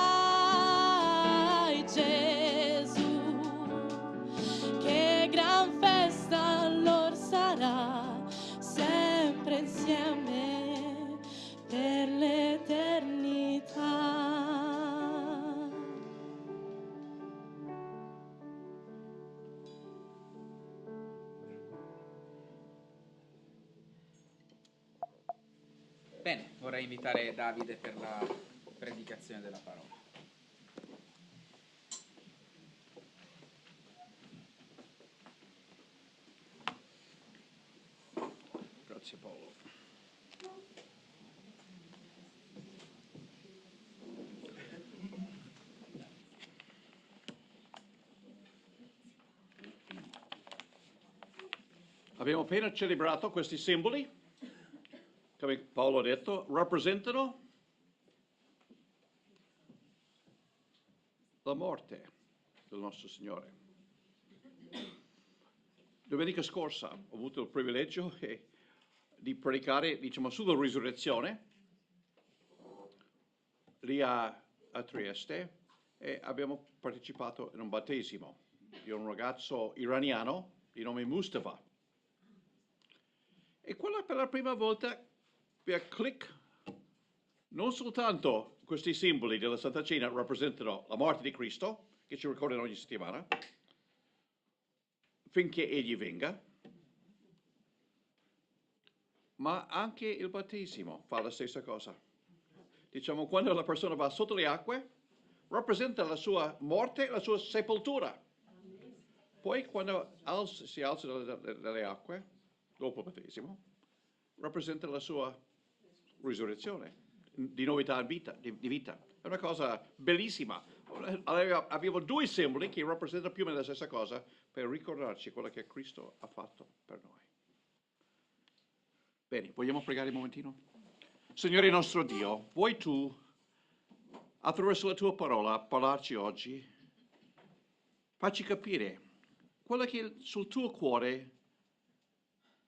Gesù, che gran festa allora sarà, sempre insieme per l'eternità. Bene, vorrei invitare Davide per la predicazione della parola. Grazie Paolo. Abbiamo appena celebrato questi simboli, come Paolo ha detto, rappresentano la morte del nostro Signore. Domenica scorsa ho avuto il privilegio di predicare, sulla risurrezione lì a Trieste, e abbiamo partecipato in un battesimo di un ragazzo iraniano di nome Mustafa. E quella per la prima volta per click, non soltanto questi simboli della Santa Cena rappresentano la morte di Cristo, che ci ricordano ogni settimana, finché Egli venga, ma anche il battesimo fa la stessa cosa. Diciamo, quando la persona va sotto le acque, rappresenta la sua morte, la sua sepoltura. Poi quando si alza dalle acque, dopo il battesimo, rappresenta la sua risurrezione, di novità di vita. È una cosa bellissima. Abbiamo due simboli che rappresentano più o meno la stessa cosa per ricordarci quello che Cristo ha fatto per noi. Bene, vogliamo pregare un momentino? Signore nostro Dio, vuoi tu, attraverso la tua parola, parlarci oggi? Facci capire quello che è sul tuo cuore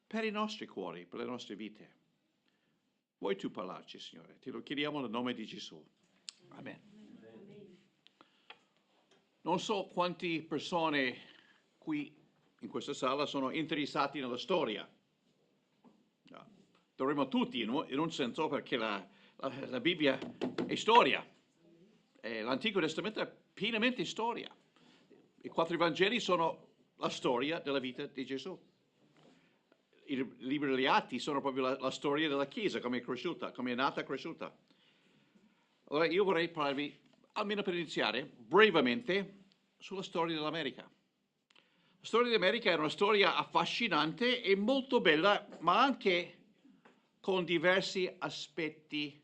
per i nostri cuori, per le nostre vite. Vuoi tu parlarci, Signore? Te lo chiediamo nel nome di Gesù. Amen. Non so quante persone qui in questa sala sono interessati nella storia. Dovremmo tutti, in un senso, perché la Bibbia è storia. L'Antico Testamento è pienamente storia. I 4 Vangeli sono la storia della vita di Gesù. I libri degli Atti sono proprio la storia della Chiesa, come è cresciuta, come è nata e cresciuta. Allora io vorrei parlarvi, almeno per iniziare, brevemente, sulla storia dell'America. La storia d'America è una storia affascinante e molto bella, ma anche con diversi aspetti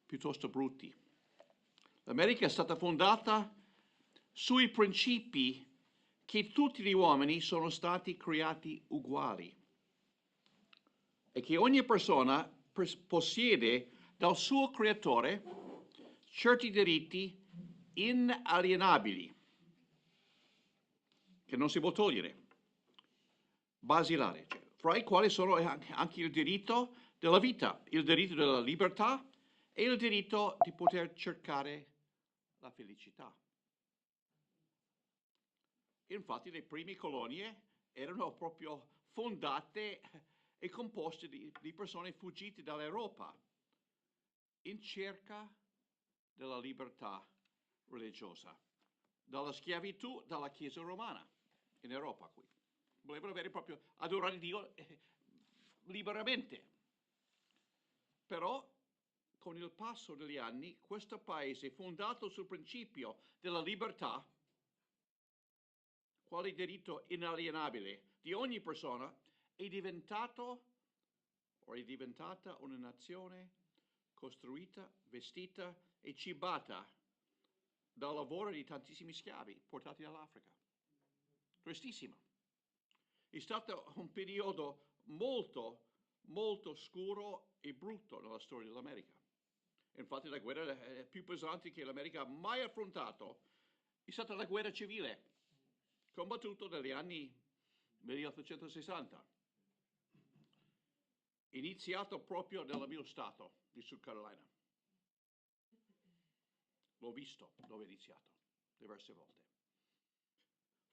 piuttosto brutti. L'America è stata fondata sui principi che tutti gli uomini sono stati creati uguali e che ogni persona possiede dal suo creatore certi diritti inalienabili che non si può togliere, basilari, fra i quali sono anche il diritto della vita, il diritto della libertà e il diritto di poter cercare la felicità. Infatti le prime colonie erano proprio fondate e composte di persone fuggite dall'Europa in cerca della libertà religiosa, dalla schiavitù dalla Chiesa romana in Europa qui. Volevano avere proprio adorare Dio liberamente. Però con il passo degli anni questo paese fondato sul principio della libertà, quale diritto inalienabile di ogni persona, è diventato o è diventata una nazione costruita, vestita e cibata dal lavoro di tantissimi schiavi portati dall'Africa. Tristissimo. È stato un periodo molto, molto scuro e brutto nella storia dell'America. Infatti la guerra più pesante che l'America ha mai affrontato è stata la guerra civile, combattuta negli anni 1860, iniziato proprio nel mio stato di South Carolina. L'ho visto dove è iniziato diverse volte.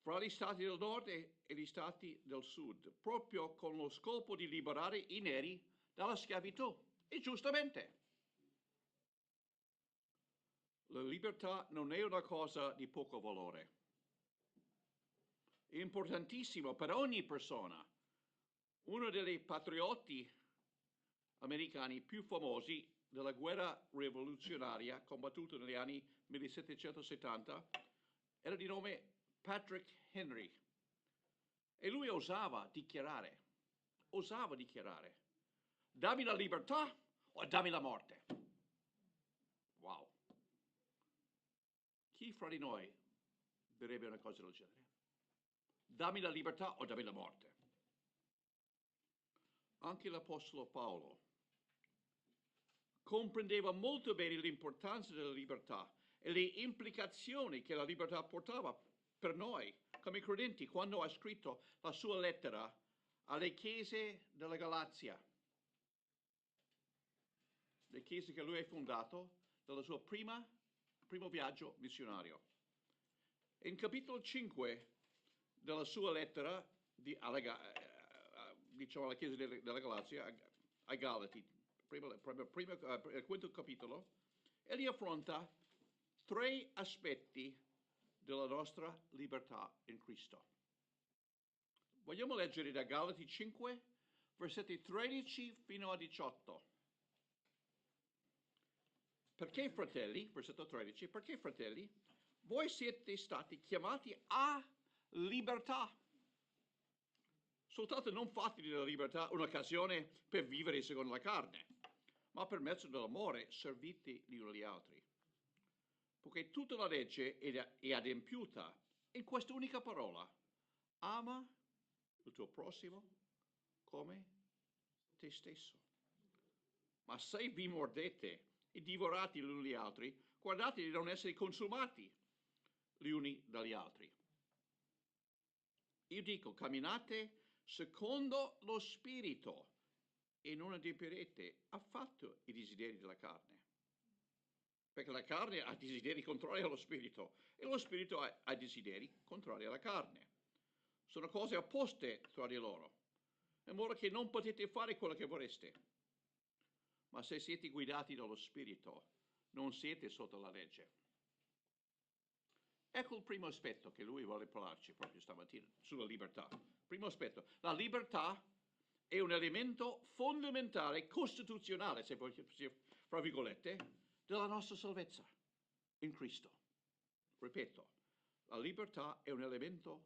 Fra gli stati del nord e gli stati del sud, proprio con lo scopo di liberare i neri dalla schiavitù. E giustamente. La libertà non è una cosa di poco valore. È importantissimo per ogni persona. Uno dei patrioti americani più famosi della guerra rivoluzionaria combattuta negli anni 1770 era di nome Patrick Henry. E lui osava dichiarare, dammi la libertà o dammi la morte. Wow. Chi fra di noi direbbe una cosa del genere? Dammi la libertà o dammi la morte. Anche l'Apostolo Paolo comprendeva molto bene l'importanza della libertà e le implicazioni che la libertà portava per noi come credenti quando ha scritto la sua lettera alle chiese della Galazia, le chiese che lui ha fondato nel suo primo viaggio missionario. In capitolo 5 della sua lettera alla chiesa della Galazia, ai Galati, il quinto capitolo, egli affronta 3 aspetti della nostra libertà in Cristo. Vogliamo leggere da Galati 5, versetti 13 fino a 18. Perché fratelli, versetto 13, perché fratelli, voi siete stati chiamati a libertà. Soltanto non fate della libertà un'occasione per vivere secondo la carne, ma per mezzo dell'amore servite gli uni agli altri. Poiché tutta la legge è adempiuta in questa unica parola: ama il tuo prossimo come te stesso. Ma se vi mordete e divorate gli uni gli altri, guardate di non essere consumati gli uni dagli altri. Io dico, camminate secondo lo Spirito e non adempirete affatto i desideri della carne. Perché la carne ha desideri contrari allo Spirito e lo Spirito ha desideri contrari alla carne. Sono cose opposte tra di loro, in modo che non potete fare quello che vorreste. Ma se siete guidati dallo Spirito, non siete sotto la legge. Ecco il primo aspetto che lui vuole parlarci proprio stamattina, sulla libertà. Primo aspetto, la libertà è un elemento fondamentale, costituzionale, se fra virgolette, della nostra salvezza in Cristo. Ripeto, la libertà è un elemento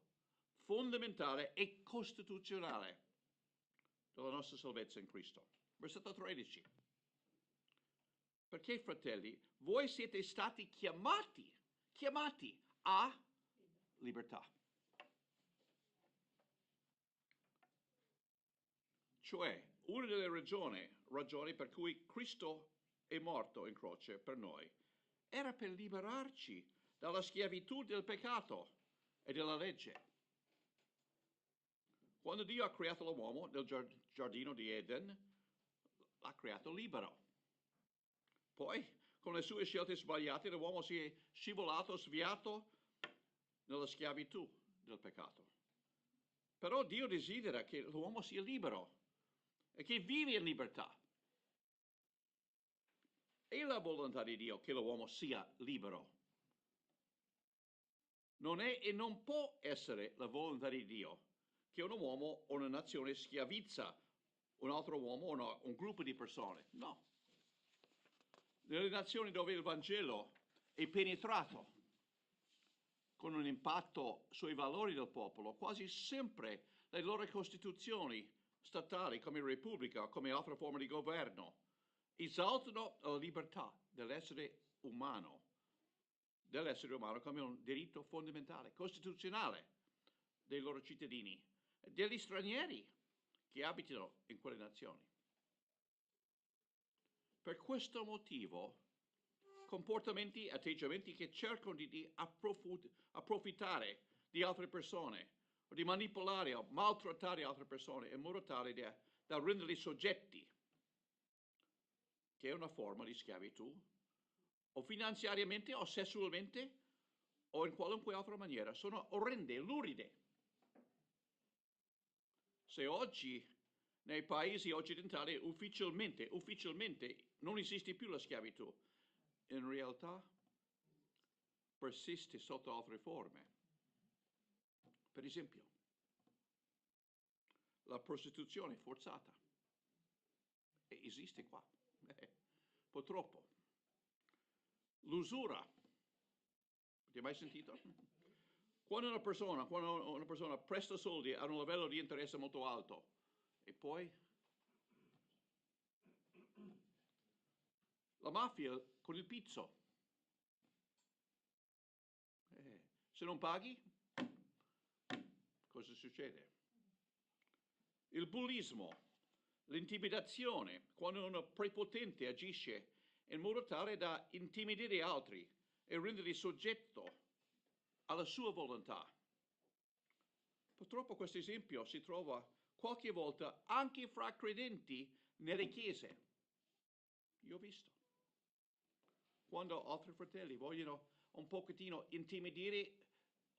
fondamentale e costituzionale della nostra salvezza in Cristo. Versetto 13. Perché, fratelli, voi siete stati chiamati a libertà. Cioè, una delle ragioni per cui Cristo è morto in croce per noi era per liberarci dalla schiavitù del peccato e della legge. Quando Dio ha creato l'uomo nel giardino di Eden, l'ha creato libero. Poi, con le sue scelte sbagliate, l'uomo si è scivolato, sviato nella schiavitù del peccato. Però Dio desidera che l'uomo sia libero e che vive in libertà. È la volontà di Dio che l'uomo sia libero. Non è e non può essere la volontà di Dio che un uomo o una nazione schiavizza un altro uomo o un gruppo di persone. No. Nelle nazioni dove il Vangelo è penetrato con un impatto sui valori del popolo, quasi sempre le loro costituzioni statali come repubblica o come altra forma di governo esaltano la libertà dell'essere umano come un diritto fondamentale, costituzionale dei loro cittadini e degli stranieri che abitano in quelle nazioni. Per questo motivo, comportamenti, atteggiamenti che cercano di approfittare di altre persone o di manipolare o maltrattare altre persone in modo tale da renderli soggetti, che è una forma di schiavitù, o finanziariamente o sessualmente o in qualunque altra maniera, sono orrende, luride. Se oggi nei paesi occidentali ufficialmente non esiste più la schiavitù, in realtà persiste sotto altre forme. Per esempio, la prostituzione forzata esiste qua, purtroppo. L'usura, avete mai sentito? Quando una persona presta soldi a un livello di interesse molto alto e poi la mafia con il pizzo. Se non paghi, cosa succede? Il bullismo, l'intimidazione, quando uno prepotente agisce in modo tale da intimidire altri e renderli soggetto alla sua volontà. Purtroppo questo esempio si trova qualche volta anche fra credenti nelle chiese. Io ho visto. Quando altri fratelli vogliono un pochettino intimidire,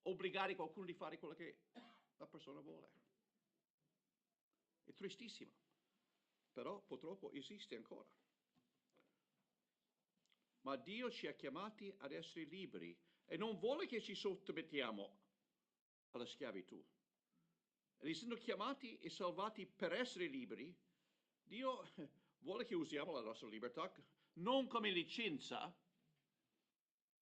obbligare qualcuno di fare quello che la persona vuole. È tristissimo, però purtroppo esiste ancora. Ma Dio ci ha chiamati ad essere liberi e non vuole che ci sottomettiamo alla schiavitù. Ed essendo chiamati e salvati per essere liberi, Dio vuole che usiamo la nostra libertà non come licenza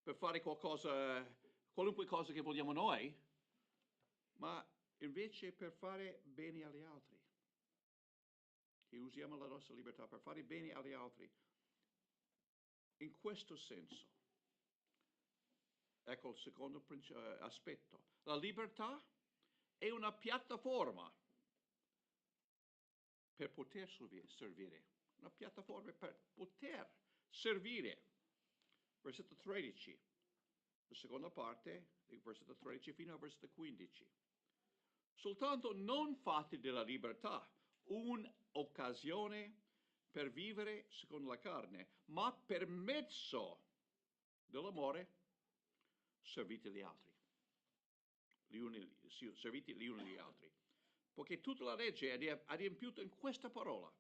per fare qualunque cosa che vogliamo noi, ma invece per fare bene agli altri. Che usiamo la nostra libertà per fare bene agli altri. In questo senso, ecco il secondo aspetto. La libertà è una piattaforma per poter servire. Una piattaforma per poter servire. Versetto 13, la seconda parte, del versetto 13 fino al versetto 15. Soltanto non fate della libertà un'occasione per vivere secondo la carne, ma per mezzo dell'amore servite gli altri. Servite gli uni agli altri. Poiché tutta la legge è adempiuta in questa parola.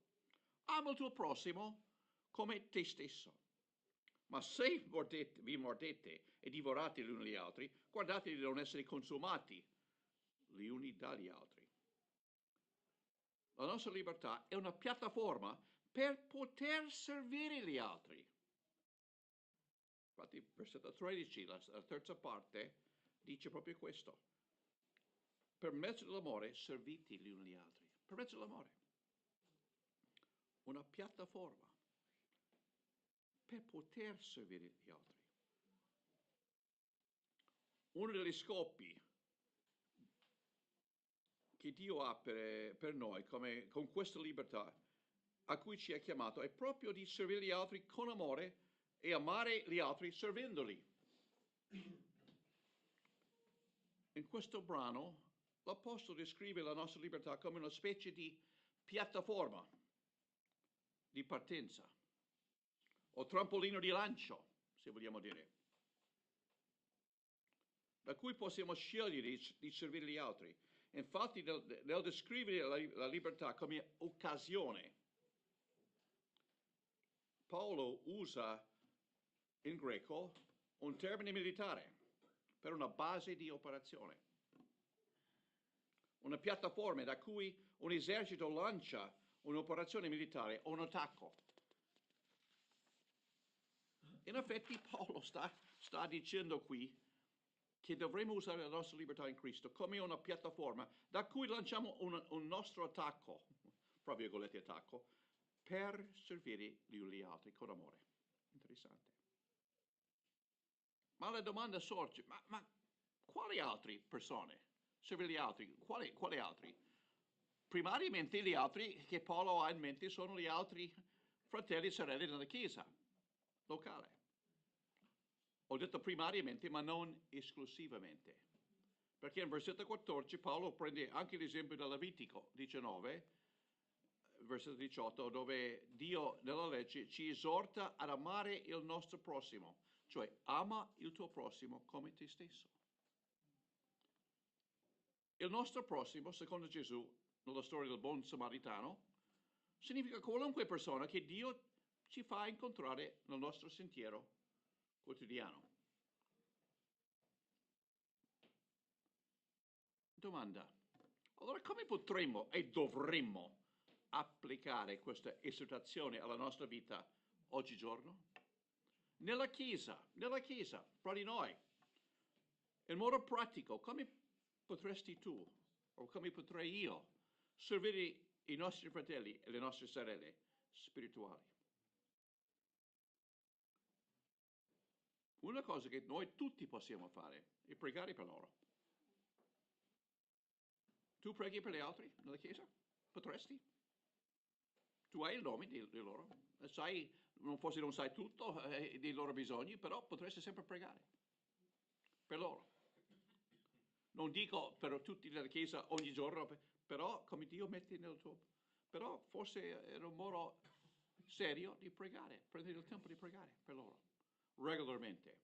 Ama il tuo prossimo come te stesso. Ma se vi mordete e divorate gli uni gli altri, guardate di non essere consumati gli uni dagli altri. La nostra libertà è una piattaforma per poter servire gli altri. Infatti, versetto 13, la terza parte, dice proprio questo. per mezzo dell'amore servite gli uni agli altri. Per mezzo dell'amore. Una piattaforma per poter servire gli altri. Uno degli scopi che Dio ha per noi, con questa libertà a cui ci ha chiamato, è proprio di servire gli altri con amore e amare gli altri servendoli. In questo brano l'Apostolo descrive la nostra libertà come una specie di piattaforma di partenza o trampolino di lancio, se vogliamo dire, da cui possiamo scegliere di servire gli altri. Infatti, nel descrivere la libertà come occasione, Paolo usa in greco un termine militare per una base di operazione, una piattaforma da cui un esercito lancia un'operazione militare o un attacco. In effetti Paolo sta dicendo qui che dovremmo usare la nostra libertà in Cristo come una piattaforma da cui lanciamo un nostro attacco, fra virgolette attacco, per servire gli uni agli altri con amore. Interessante. Ma la domanda sorge, ma quali altre persone? Servire gli altri? Quali altri? Primariamente gli altri che Paolo ha in mente sono gli altri fratelli e sorelle della Chiesa locale. Ho detto primariamente, ma non esclusivamente. Perché in versetto 14 Paolo prende anche l'esempio del Levitico 19, versetto 18, dove Dio nella legge ci esorta ad amare il nostro prossimo, cioè ama il tuo prossimo come te stesso. Il nostro prossimo, secondo Gesù, nella storia del buon samaritano, significa qualunque persona che Dio ci fa incontrare nel nostro sentiero quotidiano. Domanda: allora come potremmo e dovremmo applicare questa esortazione alla nostra vita oggigiorno? Nella Chiesa, fra di noi, in modo pratico, come potresti tu o come potrei io servire i nostri fratelli e le nostre sorelle spirituali? Una cosa che noi tutti possiamo fare è pregare per loro. Tu preghi per gli altri nella Chiesa? Potresti? Tu hai il nome di loro, sai, forse non sai tutto dei loro bisogni, però potresti sempre pregare per loro. Non dico per tutti nella Chiesa ogni giorno, però come Dio mette nel tuo... Però forse è un modo serio di pregare, prendere il tempo di pregare per loro, regolarmente.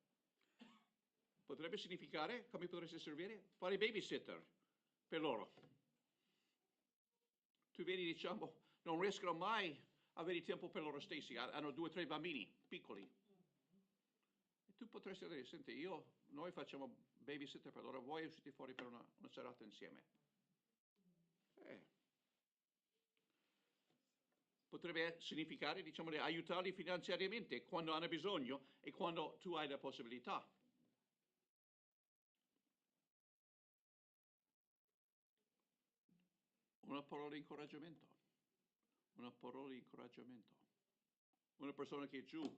Potrebbe significare, come potresti servire, fare babysitter per loro. Tu vedi, diciamo, non riescono mai a avere tempo per loro stessi, hanno 2 o 3 bambini piccoli. E tu potresti dire, senti, noi facciamo babysitter per loro, vuoi uscire fuori per una serata insieme? Potrebbe significare, diciamo, aiutarli finanziariamente quando hanno bisogno e quando tu hai la possibilità. Una parola di incoraggiamento. Una parola di incoraggiamento. Una persona che è giù,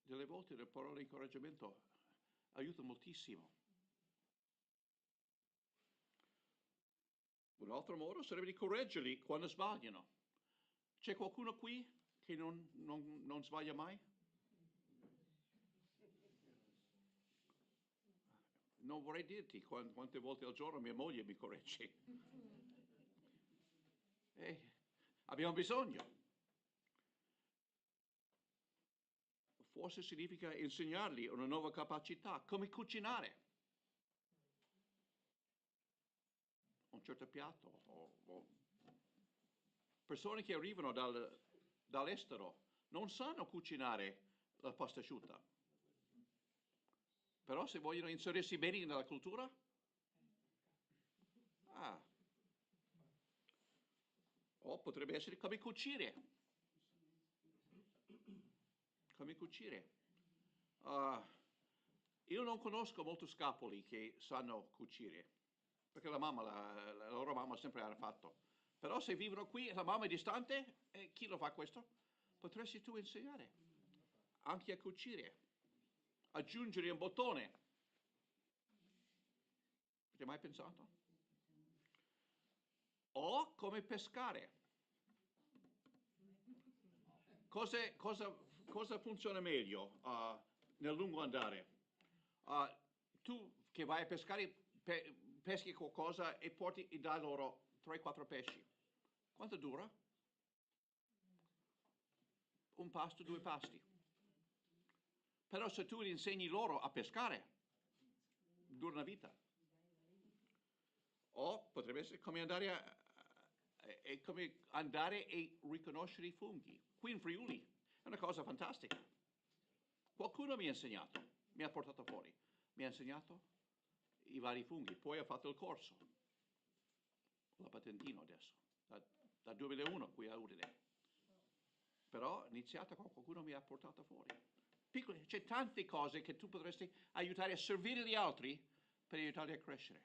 delle volte le parole di incoraggiamento aiutano moltissimo. Un altro modo sarebbe di correggerli quando sbagliano. C'è qualcuno qui che non sbaglia mai? Non vorrei dirti quante volte al giorno mia moglie mi corregge. Abbiamo bisogno. Forse significa insegnargli una nuova capacità, come cucinare un certo piatto. O persone che arrivano dall'estero non sanno cucinare la pasta asciutta. Però se vogliono inserirsi bene nella cultura, o potrebbe essere come cucire. Come cucire. Io non conosco molti scapoli che sanno cucire, perché la loro mamma sempre ha fatto. Però se vivono qui e la mamma è distante, chi lo fa questo? Potresti tu insegnare anche a cucire, aggiungere un bottone. Avete mai pensato? O come pescare. Cosa funziona meglio nel lungo andare? Tu che vai a pescare, peschi qualcosa e dai loro 3-4 pesci. Quanto dura? Un pasto, 2 pasti. Però se tu insegni loro a pescare, dura una vita. O potrebbe essere come andare e riconoscere i funghi. Qui in Friuli è una cosa fantastica. Qualcuno mi ha insegnato, mi ha portato fuori, mi ha insegnato i vari funghi, poi ho fatto il corso, la patentino adesso, dal 2001 qui a Udine. Però ho iniziato con qualcuno mi ha portato fuori. C'è tante cose che tu potresti aiutare a servire gli altri per aiutarli a crescere.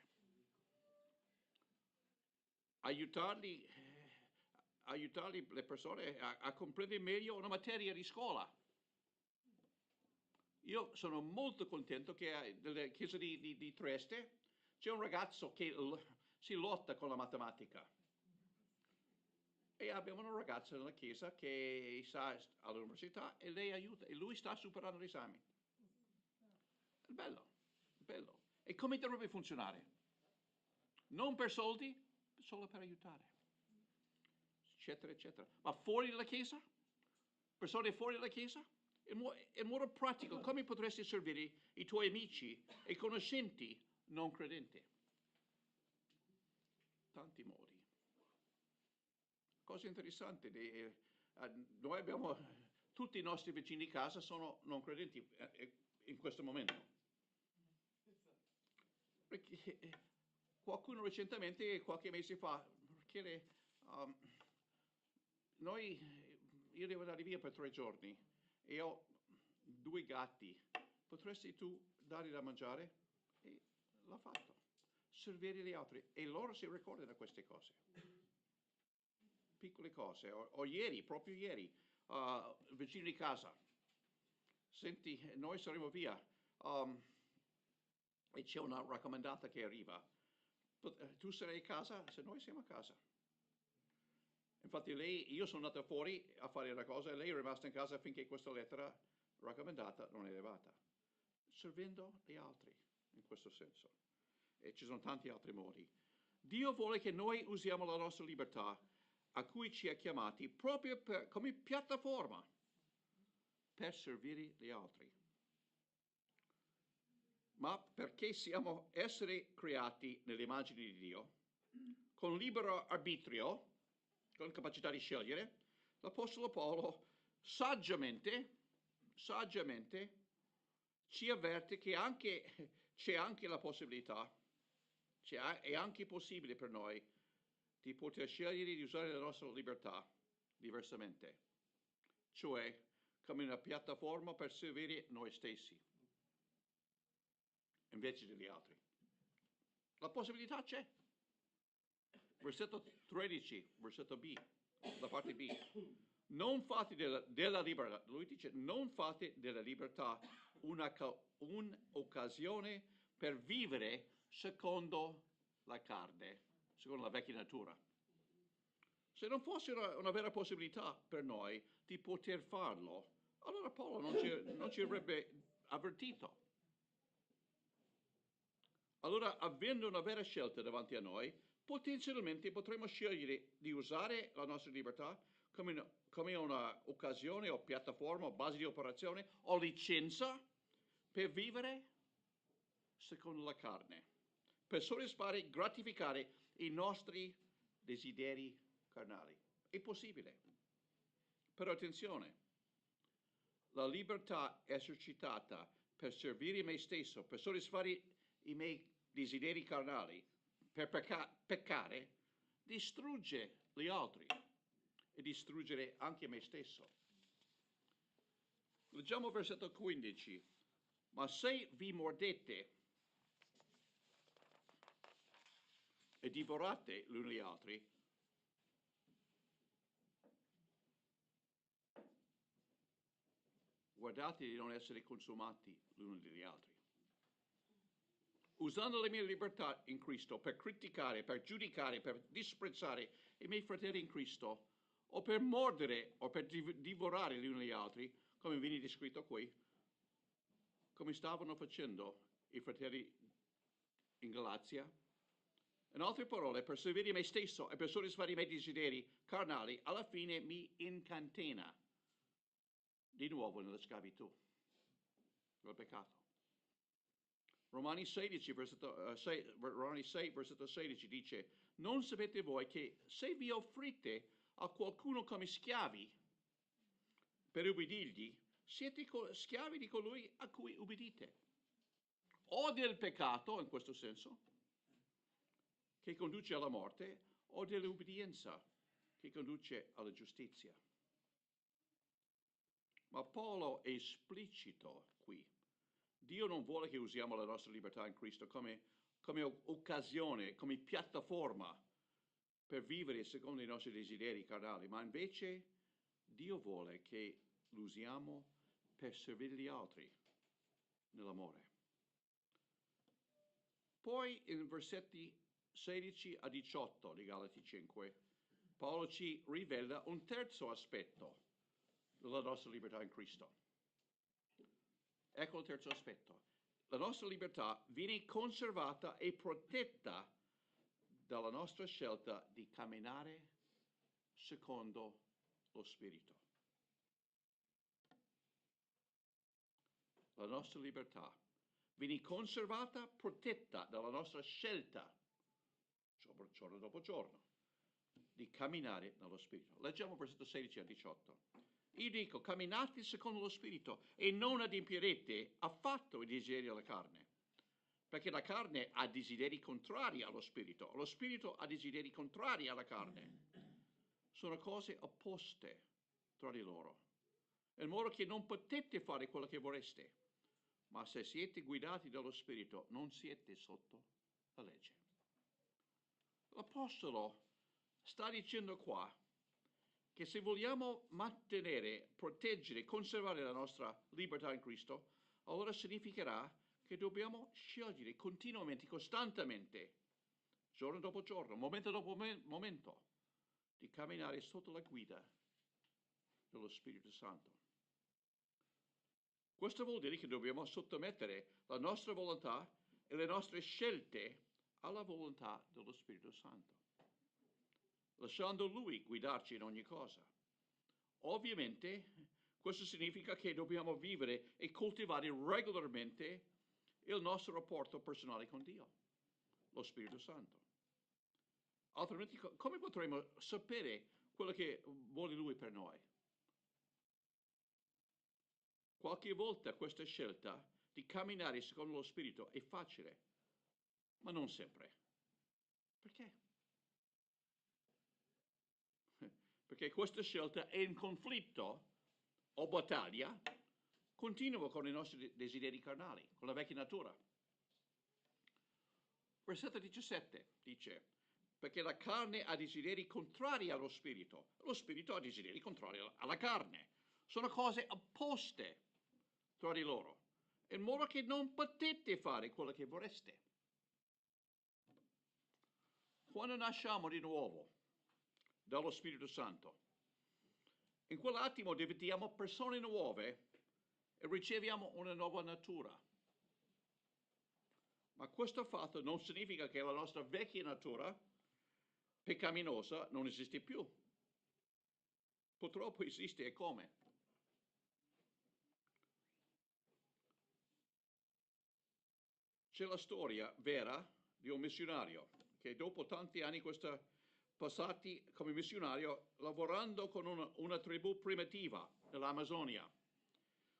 Aiutarli le persone a comprendere meglio una materia di scuola. Io sono molto contento che nella chiesa di Trieste c'è un ragazzo che si lotta con la matematica. E abbiamo una ragazza nella chiesa che sta all'università e lei aiuta e lui sta superando gli esami. È bello, bello. E come dovrebbe funzionare? Non per soldi, solo per aiutare, eccetera, eccetera. Ma fuori dalla chiesa? Persone fuori dalla chiesa? In modo pratico, come potresti servire i tuoi amici e conoscenti non credenti? Tanti modi. Cosa interessante, noi abbiamo, tutti i nostri vicini di casa sono non credenti in questo momento. Perché qualcuno recentemente, qualche mese fa, chiede, io devo andare via per 3 giorni e ho 2 gatti, potresti tu dare da mangiare? E l'ha fatto, servire gli altri e loro si ricordano di queste cose. Piccole cose, o ieri, proprio ieri, vicino di casa, senti, noi saremo via e c'è una raccomandata che arriva, tu sarai a casa se noi siamo a casa. Infatti io sono andato fuori a fare una cosa e lei è rimasta in casa finché questa lettera raccomandata non è arrivata, servendo gli altri in questo senso. E ci sono tanti altri modi. Dio vuole che noi usiamo la nostra libertà a cui ci ha chiamati proprio come piattaforma per servire gli altri. Ma perché siamo esseri creati nell'immagine di Dio, con libero arbitrio, con capacità di scegliere, l'Apostolo Paolo saggiamente ci avverte che c'è anche la possibilità, è anche possibile per noi di poter scegliere di usare la nostra libertà diversamente, cioè come una piattaforma per servire noi stessi invece degli altri. La possibilità c'è. Versetto 13, versetto B, la parte B. Non fate della libertà, lui dice, non fate della libertà un'occasione per vivere secondo la carne, secondo la vecchia natura. Se non fosse una vera possibilità per noi di poter farlo, allora Paolo non ci avrebbe avvertito. Allora, avendo una vera scelta davanti a noi, potenzialmente potremmo scegliere di usare la nostra libertà come un'occasione o piattaforma o base di operazione o licenza per vivere secondo la carne, per soddisfare, gratificare i nostri desideri carnali. È possibile. Però attenzione, la libertà esercitata per servire me stesso, per soddisfare i miei desideri carnali, per peccare, distrugge gli altri e distruggere anche me stesso. Leggiamo versetto 15. Ma se vi mordete e divorate gli uni gli altri, guardate di non essere consumati gli uni dagli altri. Usando la mia libertà in Cristo per criticare, per giudicare, per disprezzare i miei fratelli in Cristo, o per mordere o per divorare gli uni gli altri, come viene descritto qui, come stavano facendo i fratelli in Galazia. In altre parole, per servire me stesso e per soddisfare i miei desideri carnali, alla fine mi incatena di nuovo nella schiavitù, nel peccato. Romani 6, versetto 16 dice: non sapete voi che se vi offrite a qualcuno come schiavi per ubbidirgli, siete schiavi di colui a cui ubbidite, o del peccato, in questo senso, che conduce alla morte, o dell'ubbidienza che conduce alla giustizia. Ma Paolo è esplicito qui. Dio non vuole che usiamo la nostra libertà in Cristo come occasione, come piattaforma per vivere secondo i nostri desideri carnali, ma invece Dio vuole che lo usiamo per servire gli altri nell'amore. Poi in versetti 16 a 18 di Galati 5, Paolo ci rivela un terzo aspetto della nostra libertà in Cristo. Ecco il terzo aspetto. La nostra libertà viene conservata e protetta dalla nostra scelta di camminare secondo lo Spirito. La nostra libertà viene conservata, protetta dalla nostra scelta, giorno dopo giorno, di camminare nello Spirito. Leggiamo versetto 16 a 18. Io dico, camminate secondo lo Spirito e non adempirete affatto i desideri della carne, perché la carne ha desideri contrari allo Spirito, lo Spirito ha desideri contrari alla carne. Sono cose opposte tra di loro, in modo che non potete fare quello che vorreste, ma se siete guidati dallo Spirito non siete sotto la legge. L'Apostolo sta dicendo qua che se vogliamo mantenere, proteggere, conservare la nostra libertà in Cristo, allora significherà che dobbiamo scegliere continuamente, costantemente, giorno dopo giorno, momento dopo momento, di camminare sotto la guida dello Spirito Santo. Questo vuol dire che dobbiamo sottomettere la nostra volontà e le nostre scelte alla volontà dello Spirito Santo, lasciando Lui guidarci in ogni cosa. Ovviamente questo significa che dobbiamo vivere e coltivare regolarmente il nostro rapporto personale con Dio, lo Spirito Santo. Altrimenti come potremo sapere quello che vuole Lui per noi? Qualche volta questa scelta di camminare secondo lo Spirito è facile, ma non sempre. Perché? Perché questa scelta è in conflitto o battaglia continua con i nostri desideri carnali, con la vecchia natura. Versetto 17 dice: perché la carne ha desideri contrari allo spirito, lo spirito ha desideri contrari alla carne. Sono cose opposte tra di loro, in modo che non potete fare quello che vorreste. Quando nasciamo di nuovo dallo Spirito Santo, in quell'attimo diventiamo persone nuove e riceviamo una nuova natura. Ma questo fatto non significa che la nostra vecchia natura peccaminosa non esiste più. Purtroppo esiste, e come? C'è la storia vera di un missionario che dopo tanti anni passati come missionario lavorando con una tribù primitiva nell'Amazzonia,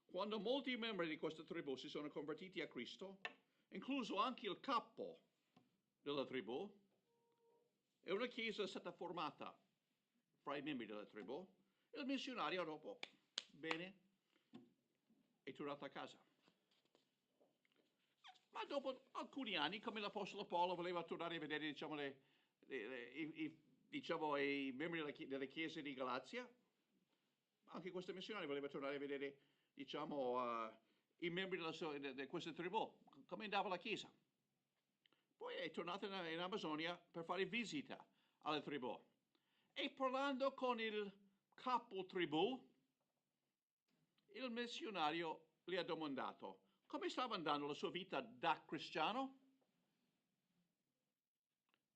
quando molti membri di questa tribù si sono convertiti a Cristo, incluso anche il capo della tribù, e una chiesa è stata formata fra i membri della tribù, il missionario dopo, bene, è tornato a casa. Ma dopo alcuni anni, come l'Apostolo Paolo voleva tornare a vedere, diciamo, i membri delle chiese di Galazia, anche questo missionario voleva tornare a vedere, diciamo, i membri di questa tribù, come andava la chiesa. Poi è tornato in Amazzonia per fare visita alla tribù. E parlando con il capo tribù, il missionario gli ha domandato come stava andando la sua vita da cristiano.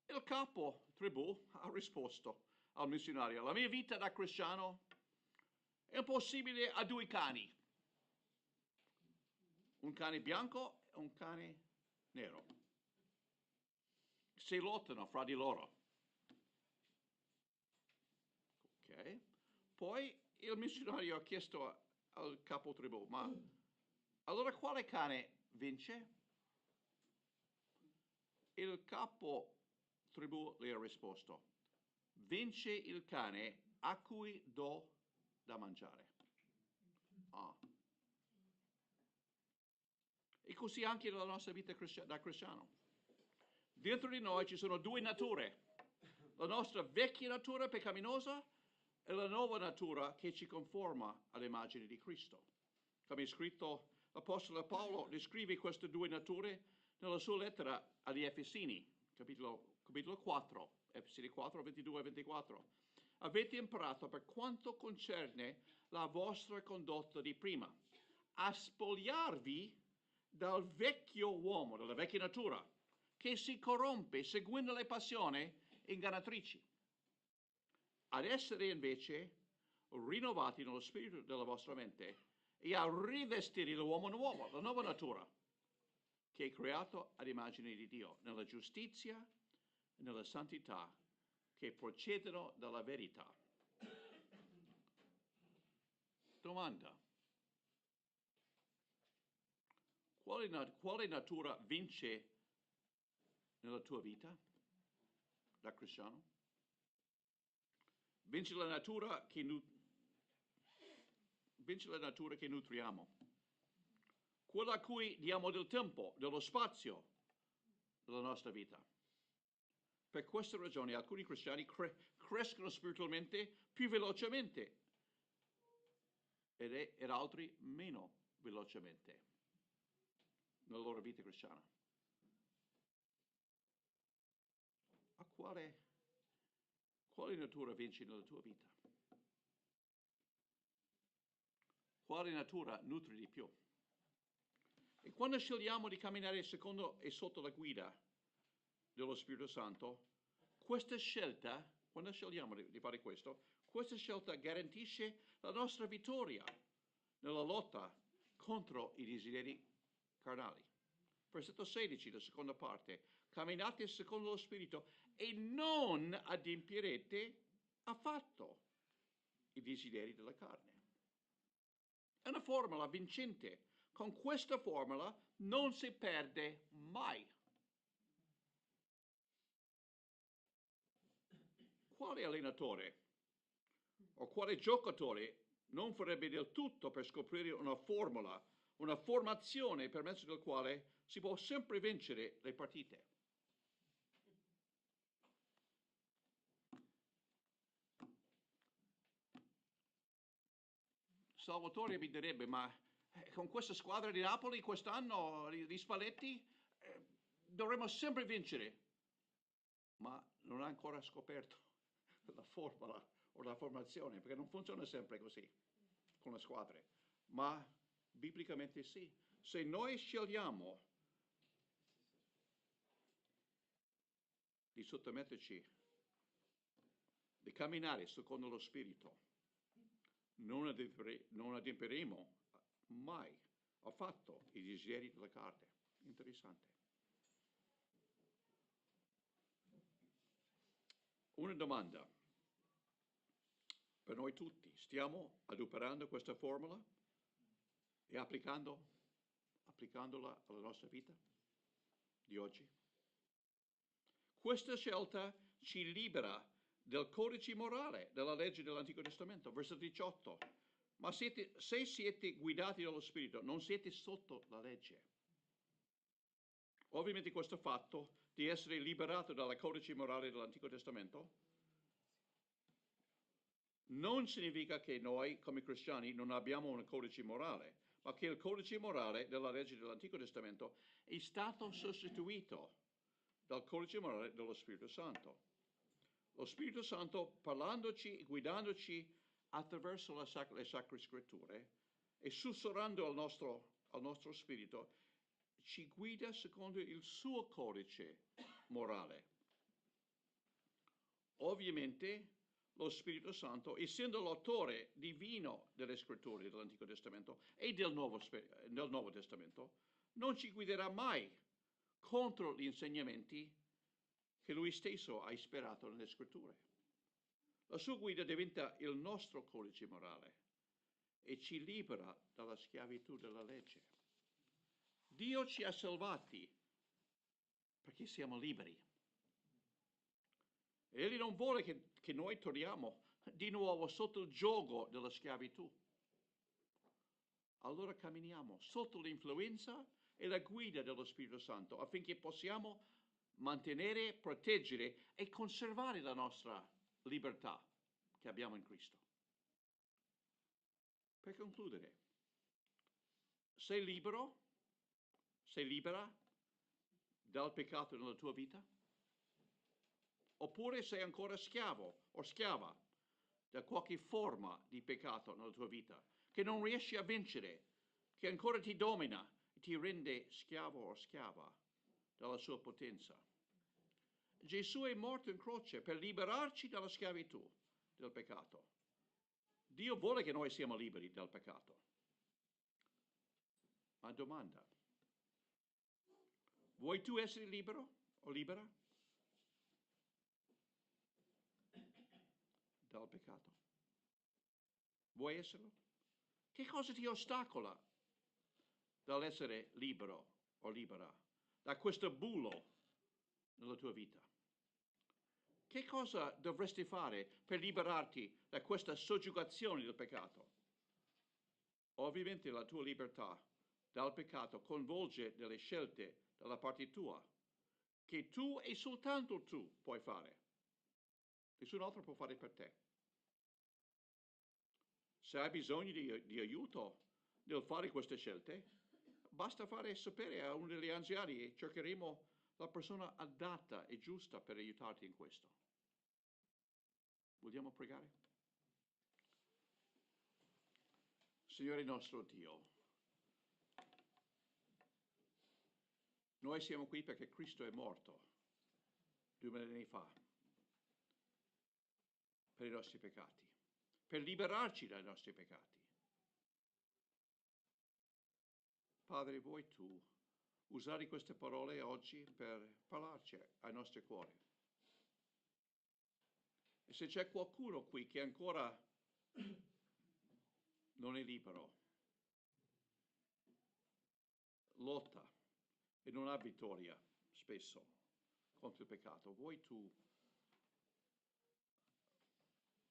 Il capo tribù ha risposto al missionario: la mia vita da cristiano è un po' simile a due cani, un cane bianco e un cane nero. Si lottano fra di loro. Ok? Poi il missionario ha chiesto al capo tribù: ma allora quale cane vince? Il capo tribù le ha risposto: vince il cane a cui do da mangiare. E così anche nella nostra vita da cristiano. Dentro di noi ci sono due nature: la nostra vecchia natura peccaminosa e la nuova natura che ci conforma all'immagine di Cristo. Come è scritto, l'Apostolo Paolo descrive queste due nature nella sua lettera agli Efesini, capitolo 4, Efesini 4, 22 e 24. Avete imparato per quanto concerne la vostra condotta di prima, a spogliarvi dal vecchio uomo, dalla vecchia natura, che si corrompe seguendo le passioni ingannatrici, ad essere invece rinnovati nello spirito della vostra mente e a rivestire l'uomo nuovo, la nuova natura, che è creato ad immagine di Dio, nella giustizia e nella santità che procedono dalla verità. Domanda: quale natura vince nella tua vita da cristiano? Vince la natura che nutriamo, quella a cui diamo del tempo, dello spazio della nostra vita. Per questa ragione alcuni cristiani crescono spiritualmente più velocemente ed altri meno velocemente nella loro vita cristiana. A quale natura vinci nella tua vita? Quale natura nutri di più? E quando scegliamo di camminare secondo e sotto la guida dello Spirito Santo, questa scelta, quando scegliamo di fare questo, questa scelta garantisce la nostra vittoria nella lotta contro i desideri carnali. Versetto 16, la seconda parte: camminate secondo lo Spirito e non adempirete affatto i desideri della carne. È una formula vincente. Con questa formula non si perde mai. Quale allenatore o quale giocatore non farebbe del tutto per scoprire una formula, una formazione per mezzo del quale si può sempre vincere le partite? Salvatore mi direbbe: ma con questa squadra di Napoli quest'anno, di Spalletti, dovremmo sempre vincere. Ma non ha ancora scoperto la formula o la formazione, perché non funziona sempre così con le squadre. Ma biblicamente sì. Se noi scegliamo di sottometterci, di camminare secondo lo Spirito, non adempiremo mai affatto i desideri della carne. Interessante. Una domanda per noi tutti: stiamo adoperando questa formula e applicandola alla nostra vita di oggi? Questa scelta ci libera del codice morale della legge dell'Antico Testamento. Versetto 18: ma se siete guidati dallo Spirito, non siete sotto la legge. Ovviamente questo fatto di essere liberato dal codice morale dell'Antico Testamento non significa che noi come cristiani non abbiamo un codice morale, ma che il codice morale della legge dell'Antico Testamento è stato sostituito dal codice morale dello Spirito Santo. Lo Spirito Santo, parlandoci e guidandoci attraverso le Sacre Scritture e sussurrando al nostro spirito, ci guida secondo il suo codice morale. Ovviamente lo Spirito Santo, essendo l'autore divino delle Scritture dell'Antico Testamento e del Nuovo Testamento, non ci guiderà mai contro gli insegnamenti che lui stesso ha ispirato nelle Scritture. La sua guida diventa il nostro codice morale e ci libera dalla schiavitù della legge. Dio ci ha salvati perché siamo liberi. Egli non vuole che noi torniamo di nuovo sotto il giogo della schiavitù. Allora camminiamo sotto l'influenza e la guida dello Spirito Santo affinché possiamo mantenere, proteggere e conservare la nostra libertà che abbiamo in Cristo. Per concludere, sei libero? Sei libera dal peccato nella tua vita? Oppure sei ancora schiavo o schiava da qualche forma di peccato nella tua vita, che non riesci a vincere, che ancora ti domina e ti rende schiavo o schiava dalla sua potenza? Gesù è morto in croce per liberarci dalla schiavitù del peccato. Dio vuole che noi siamo liberi dal peccato. Ma domanda, vuoi tu essere libero o libera dal peccato? Vuoi esserlo? Che cosa ti ostacola dall'essere libero o libera da questo bullo nella tua vita? Che cosa dovresti fare per liberarti da questa soggiugazione del peccato? Ovviamente la tua libertà dal peccato coinvolge delle scelte dalla parte tua, che tu e soltanto tu puoi fare. Nessun altro può fare per te. Se hai bisogno di aiuto nel fare queste scelte, basta fare sapere a uno degli anziani e cercheremo la persona adatta e giusta per aiutarti in questo. Vogliamo pregare? Signore nostro Dio, noi siamo qui perché Cristo è morto 2000 anni fa per i nostri peccati, per liberarci dai nostri peccati. Padre, vuoi tu usare queste parole oggi per parlarci ai nostri cuori? E se c'è qualcuno qui che ancora non è libero, lotta e non ha vittoria spesso contro il peccato, vuoi tu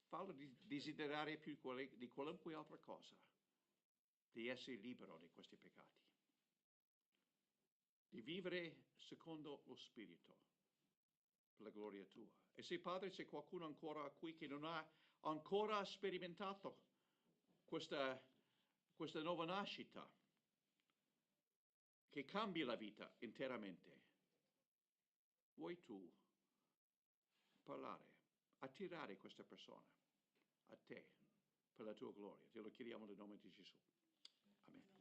farlo desiderare più di qualunque altra cosa, di essere libero di questi peccati, di vivere secondo lo Spirito, per la gloria tua. E se, Padre, c'è qualcuno ancora qui che non ha ancora sperimentato questa nuova nascita, che cambia la vita interamente, vuoi tu parlare, attirare questa persona a te per la tua gloria? Te lo chiediamo nel nome di Gesù. Amen.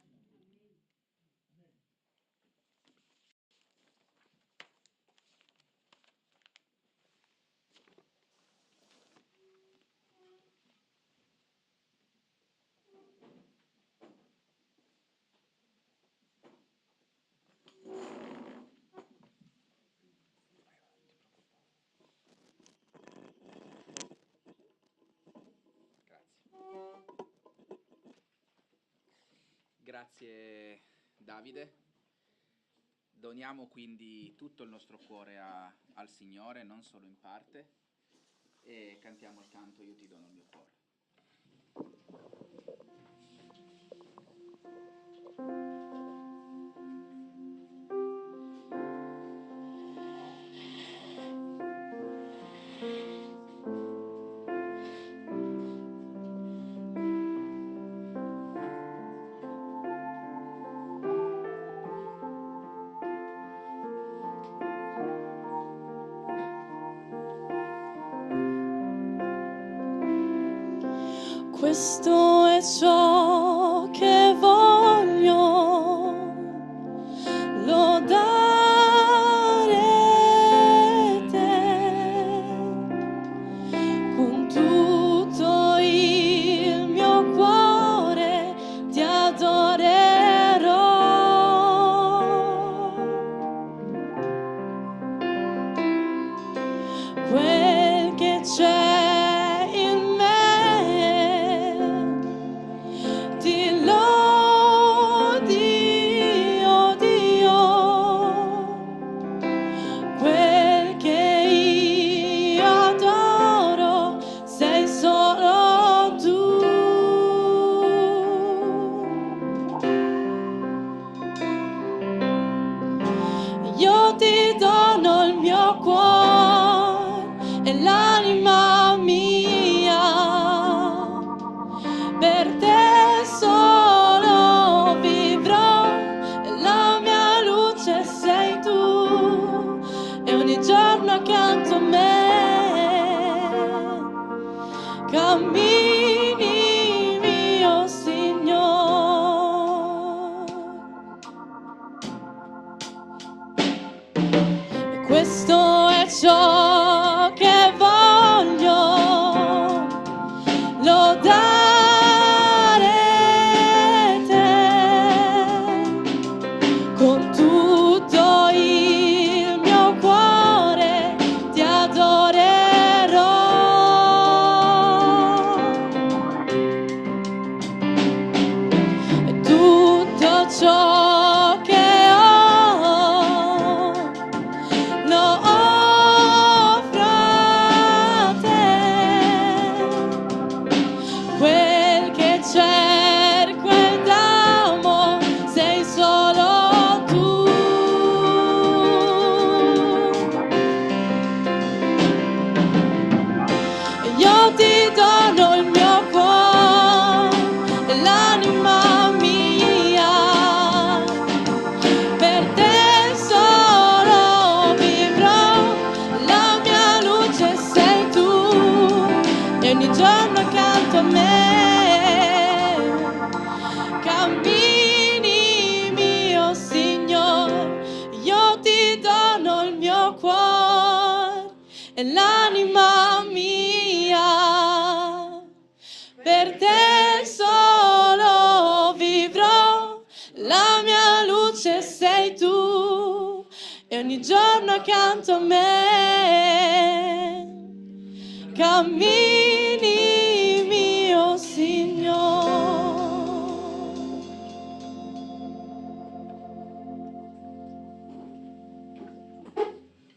Grazie Davide. Doniamo quindi tutto il nostro cuore al Signore, non solo in parte, e cantiamo il canto Io ti dono il mio cuore. Questo è ciò che voglio, lodare te con tutto il mio cuore, ti adorerò. Quel che c'è in me ti lodi, oh Dio. Quel che io adoro sei solo tu. Io ti dono il mio cuore e l'anima mia, per te solo vivrò, e la mia luce sei tu, e ogni giorno accanto a me cammini, mio Signore. E questo è ciò che voglio, lodare te con tutto il mio cuore, ti adorerò. E tutto ciò che ho lo offro a te. Quel che cerco ed amo sei solo tu. Io ti dono il mio cuore e l'anima mia, per te solo vivrò, la mia luce sei tu, e ogni giorno accanto a me cammini, mio Signore. Io ti dono il mio cuore e l'anima mia, per te solo vivrò, la mia luce sei tu, e ogni giorno accanto a me cammini.